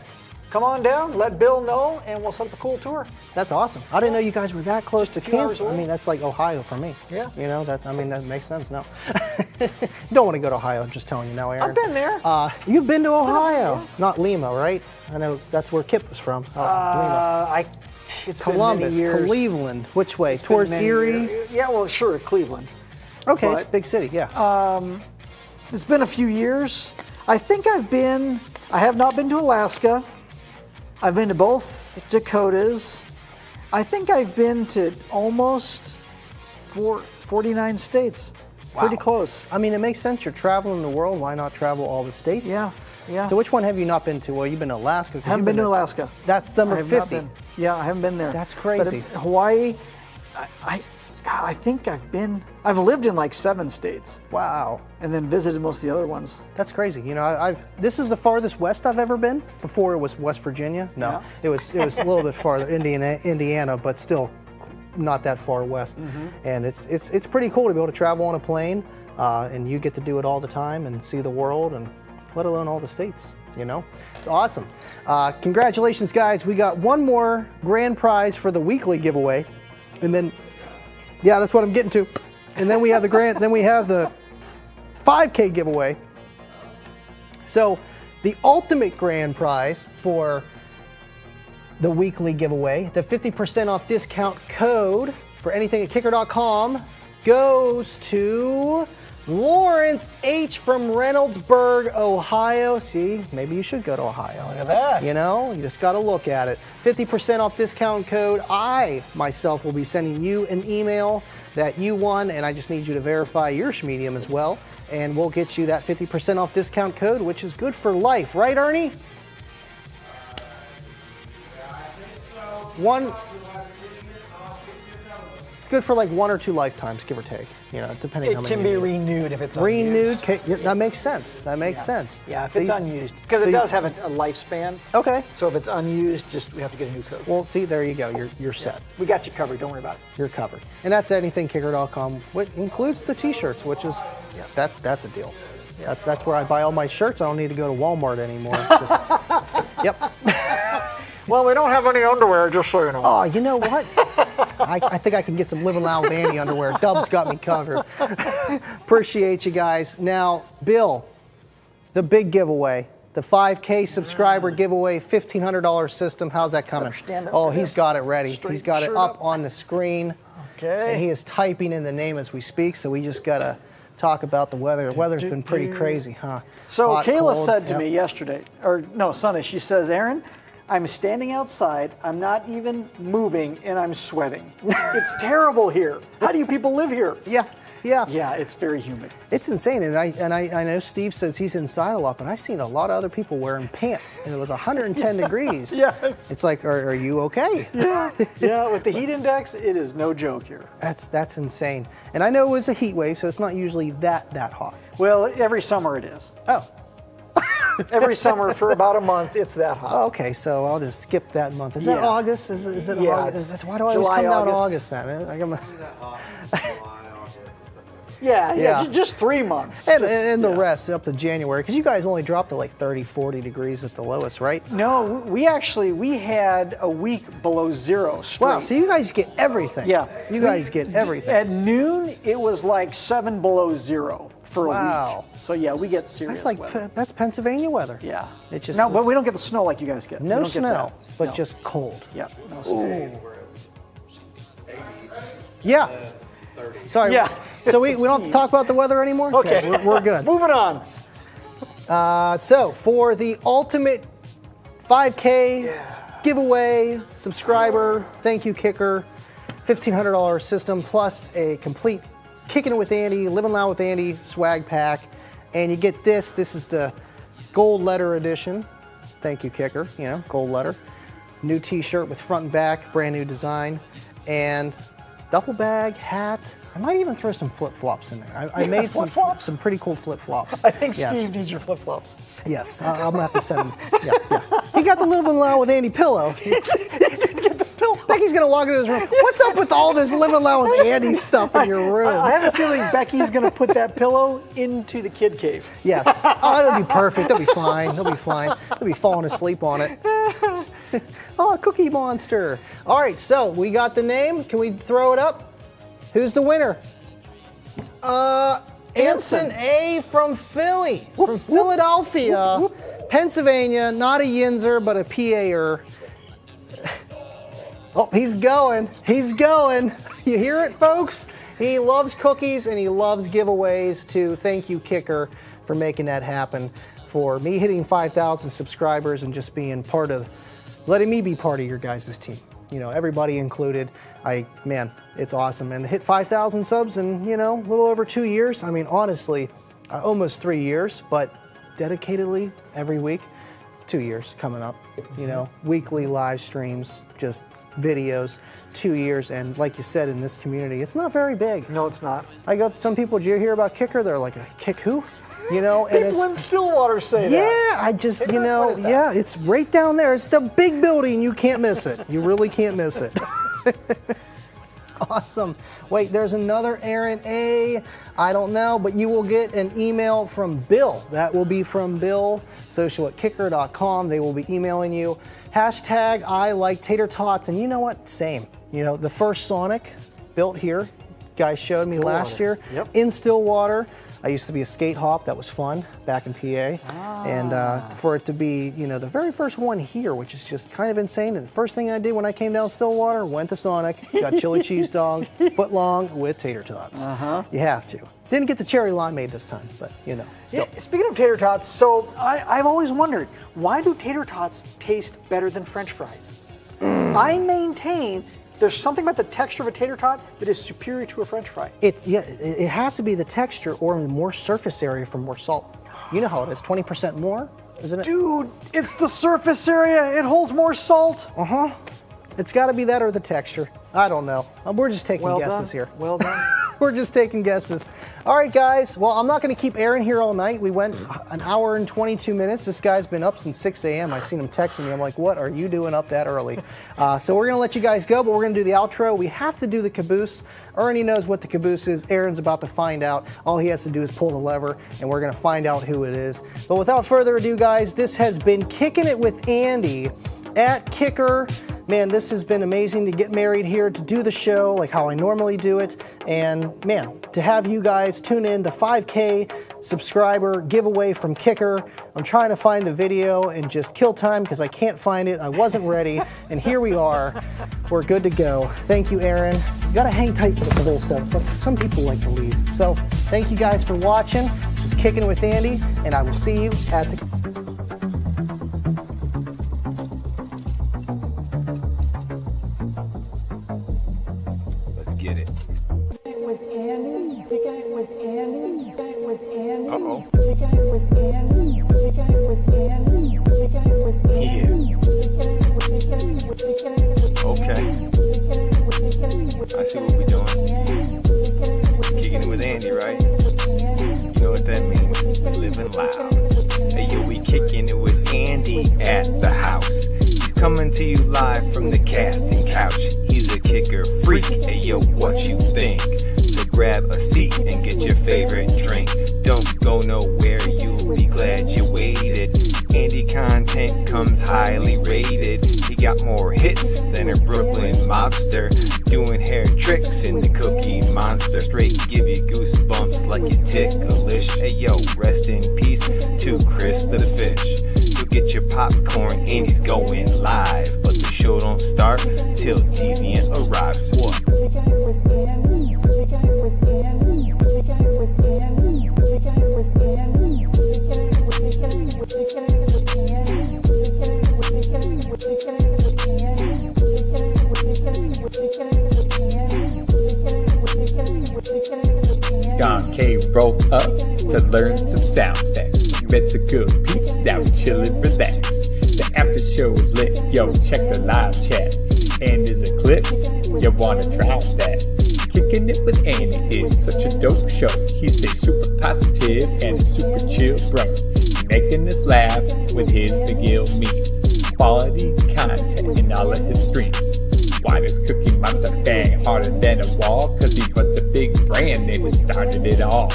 come on down, let Bill know, and we'll set up a cool tour. That's awesome. I didn't know you guys were that close to Kansas. I mean, that's like Ohio for me. Yeah. You know, that makes sense now. You don't want to go to Ohio, I'm just telling you now, Aaron. I've been there. You've been to Ohio. Not Lima, right? I know that's where Kip was from. Lima. It's Columbus, been many years. Cleveland. Which way? Towards Erie? Yeah, well, sure, Cleveland. Okay, But, big city, yeah. It's been a few years. I think I have not been to Alaska. I've been to both Dakotas. I think I've been to almost 49 states. Wow. Pretty close. I mean, it makes sense. You're traveling the world. Why not travel all the states? Yeah. So which one have you not been to? Well, you've been to Alaska. I haven't been to Alaska. That's number 50. Yeah, I haven't been there. That's crazy. But Hawaii, I think I've lived in like 7 states. Wow. And then visited most of the other ones. That's crazy. You know, this is the farthest west I've ever been. Before it was West Virginia. No, Yeah. it was a little bit farther, Indiana, but still not that far west. And it's pretty cool to be able to travel on a plane, and you get to do it all the time and see the world, and let alone all the states. You know, it's awesome. Congratulations, guys. We got one more grand prize for the weekly giveaway, and then, yeah, that's what I'm getting to. And then we have then we have the 5K giveaway. So the ultimate grand prize for the weekly giveaway, the 50% off discount code for anything at kicker.com, goes to Lawrence H. from Reynoldsburg, Ohio. See, maybe you should go to Ohio. Look at that. You know, you just got to look at it. 50% off discount code. I, myself, will be sending you an email that you won, and I just need you to verify your medium as well, and we'll get you that 50% off discount code, which is good for life. Right, Ernie? It's good for like 1 or 2 lifetimes, give or take. You know, depending on how many. It can be renewed if it's renewed. unused. Yeah, that makes sense. That makes sense. Yeah, if it's unused, because it does have a lifespan. Okay. So if it's unused, we have to get a new code. Well, see, there you go. You're set. We got you covered. Don't worry about it. You're covered. And that's anythingkicker.com, which includes the t-shirts, which is that's a deal. That's where I buy all my shirts. I don't need to go to Walmart anymore. Yep. Well, we don't have any underwear, just so you know. Oh, you know what? I think I can get some Living Loud Andy underwear. Dub's got me covered. Appreciate you guys. Now, Bill, the big giveaway, the 5K subscriber giveaway, $1,500 system. How's that coming? Oh, he's got it ready. He's got it up on the screen. Okay. And he is typing in the name as we speak, so we just got to talk about the weather. The weather's been pretty crazy, huh? So Hot, Kayla cold. said to me yesterday, or no, Sunday, she says, Aaron, I'm standing outside, I'm not even moving, and I'm sweating. It's terrible here. How do you people live here? Yeah. Yeah, it's very humid. It's insane, and I know Steve says he's inside a lot, but I've seen a lot of other people wearing pants, and it was 110 degrees. Yes. It's like, are you okay? Yeah, with the heat index, it is no joke here. That's insane. And I know it was a heat wave, so it's not usually that hot. Well, every summer it is. Oh. Every summer for about a month, it's that hot. Oh, okay, so I'll just skip that month. Is that August? Is it Yeah, August? Why do I always July, come down August. August then? Yeah, just 3 months. And the rest up to January, because you guys only dropped to like 30, 40 degrees at the lowest, right? No, we had a week below zero straight. Wow, so you guys get everything. Yeah. You guys get everything. At noon, it was like 7 below zero for a Wow. week. So yeah, we get serious That's like weather. that's Pennsylvania weather. Yeah. It's just No, but we don't get the snow like you guys get. We no don't get snow, that. but No. just cold. Yeah, no snow. Yeah. Sorry. Yeah. So we don't have to talk about the weather anymore? Okay. We're good. Moving on. So for the ultimate 5K giveaway, subscriber, thank you, Kicker, $1,500 system plus a complete Kicking It with Andy, Living Loud with Andy swag pack. And you get this. This is the gold letter edition. Thank you, Kicker. You know, gold letter. New t-shirt with front and back, brand new design. And duffel bag, hat. I might even throw some flip-flops in there. I made some pretty cool flip-flops. I think Yes. Steve needs your flip-flops. Yes, I'm gonna have to send him. Yeah. He got the Living Loud with Andy pillow. He didn't get the pillow. I think he's gonna walk into his room. What's up with all this Living Loud with Andy stuff in your room? I have a feeling Becky's going to put that pillow into the kid cave. Yes. Oh, it'll be perfect. They'll be fine. They'll be fine. They'll be falling asleep on it. Oh, Cookie Monster. All right, so we got the name. Can we throw it up? Who's the winner? Anson A. from Philly, from Philadelphia, Pennsylvania. Not a Yinzer, but a PA-er. Oh, he's going. He's going. You hear it, folks? He loves cookies and he loves giveaways too. Thank you, Kicker, for making that happen. For me hitting 5,000 subscribers and just being part of, letting me be part of your guys' team. You know, everybody included. Man, it's awesome. And to hit 5,000 subs in, you know, a little over 2 years. I mean, honestly, almost 3 years, but dedicatedly every week. 2 years coming up, you know, weekly live streams, just videos, 2 years. And like you said, in this community, it's not very big. No, it's not. I got some people, did you hear about Kicker? They're like, kick who? You know, and People in Stillwater say that. Yeah, I just, you know, yeah, it's right down there. It's the big building. You can't miss it. You really can't miss it. Awesome. Wait, there's another Aaron A. I don't know, but you will get an email from Bill. That will be from Bill, social@kicker.com. They will be emailing you. Hashtag I like tater tots. And you know what? Same. You know, the first Sonic built here, guys showed me last year in Stillwater. I used to be a skate hop. That was fun back in PA. And for it to be, you know, the very first one here, which is just kind of insane. And the first thing I did when I came down Stillwater, went to Sonic, got chili cheese dog, foot long with tater tots. You have to. Didn't get the cherry limeade this time, but you know. Still. Yeah, speaking of tater tots, so I've always wondered, why do tater tots taste better than French fries? I maintain there's something about the texture of a tater tot that is superior to a French fry. It has to be the texture or more surface area for more salt. You know how it is, 20% more, isn't it? Dude, it's the surface area. It holds more salt. It's got to be that or the texture. I don't know. We're just taking guesses here. Well done. We're just taking guesses. All right, guys. Well, I'm not going to keep Aaron here all night. We went an hour and 22 minutes. This guy's been up since 6 a.m. I seen him texting me. I'm like, what are you doing up that early? So we're going to let you guys go, but we're going to do the outro. We have to do the caboose. Ernie knows what the caboose is. Aaron's about to find out. All he has to do is pull the lever, and we're going to find out who it is. But without further ado, guys, this has been Kicking It with Andy at Kicker. Man, this has been amazing to get married here, to do the show like how I normally do it. And man, to have you guys tune in to 5K subscriber giveaway from Kicker. I'm trying to find the video and just kill time because I can't find it. I wasn't ready. And here we are. We're good to go. Thank you, Aaron. You gotta hang tight for the whole stuff, but some people like to leave. So thank you guys for watching. This was Kicking It with Andy, and I will see you at the Okay. I see what we're doing. Kicking it with Andy, right? You know what that means. Living loud. Hey, yo, we kicking it with Andy at the house. He's coming to you live from the casting couch. He's a kicker freak. Hey, yo, what you think? So grab a seat and get your favorite drink. Don't go nowhere, you'll be glad you waited. Andy content comes highly rated. He got more hits than a Brooklyn mobster, doing hair tricks in the Cookie Monster. Straight give you goosebumps like you ticklish. Hey yo, rest in peace to Chris the Fish. So get your popcorn, Andy's going live, but the show don't start till Deviant arrives. What? Don K rolled up to learn some sound effects. Met some good peeps, now we chillin', relax. The after show is lit, yo, check the live chat. And there's a clips, you wanna try that. Kicking it with Andy is such a dope show. He stays super positive and a super chill bro, making us laugh with his McGill memes. Quality content in all of his streams. Why does Cookie Monster bang harder than a wall? Cause he was the big brand name that started it all.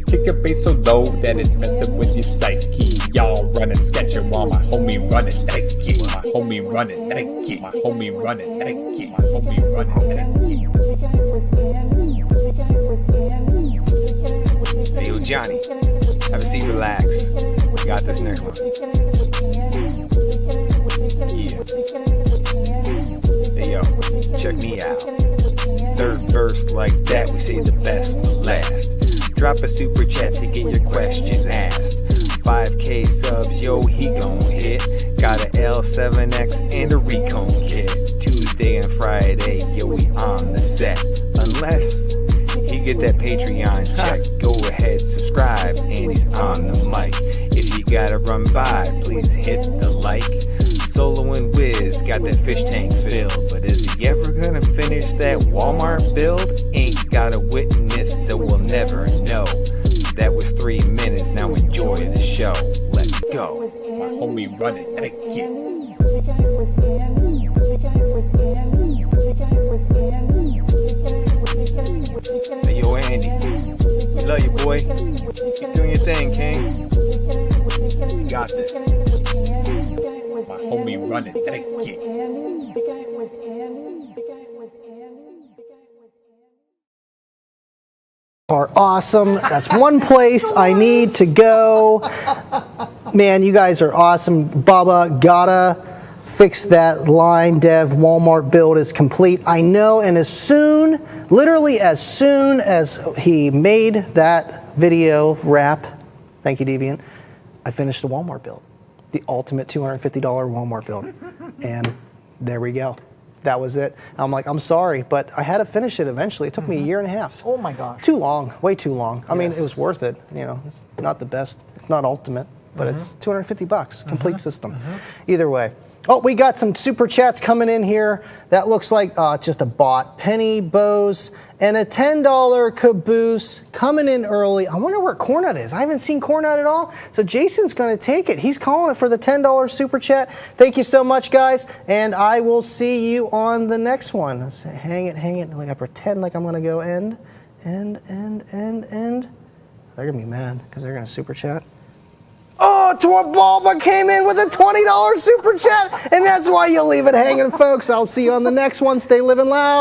Kick a bass so low that it's messing with your psyche. Y'all running sketchin' while my homie running Nike. My homie running Nike. My homie running Nike. My homie running Nike. Hey yo, Johnny, have a seat, relax. We got this next one. Yeah. Hey yo, check me out. Third verse like that, we say the best for last. Drop a super chat to get your questions asked. 5K subs, yo, he gon' hit. Got a L7X and a Recon kit. Tuesday and Friday, yo, we on the set. Unless he get that Patreon check, go ahead, subscribe, and he's on the mic. If you gotta run by, please hit the like. Solo and Wiz got that fish tank filled, but is he ever gonna finish that Walmart build? Ain't got a witness, so we'll never know. That was 3 minutes, now enjoy the show. Let's go. My homie running Nike. Hey yo, Andy, we love you, boy. Keep doing your thing, King. You got this. My homie running Nike. Are awesome. That's one place I need to go. Man, you guys are awesome. Baba gotta fix that line. Dev Walmart build is complete. I know, and as soon, literally as soon as he made that video wrap, thank you, Deviant, I finished the Walmart build. The ultimate $250 Walmart build. And there we go. That was it. I'm like, I'm sorry, but I had to finish it eventually. It took me a year and a half. Oh my gosh. Too long, way too long. I mean, it was worth it. You know, it's not the best, it's not ultimate, but it's $250, complete system. Either way. Oh, we got some super chats coming in here. That looks like just a bot. Penny Bose and a $10 caboose coming in early. I wonder where Cornut is. I haven't seen Cornut at all. So Jason's going to take it. He's calling it for the $10 super chat. Thank you so much, guys. And I will see you on the next one. Let's say, hang it. Like I pretend like I'm going to go end. They're going to be mad because they're going to super chat. Oh, Bulba came in with a $20 super chat, and that's why you leave it hanging, folks. I'll see you on the next one. Stay living loud.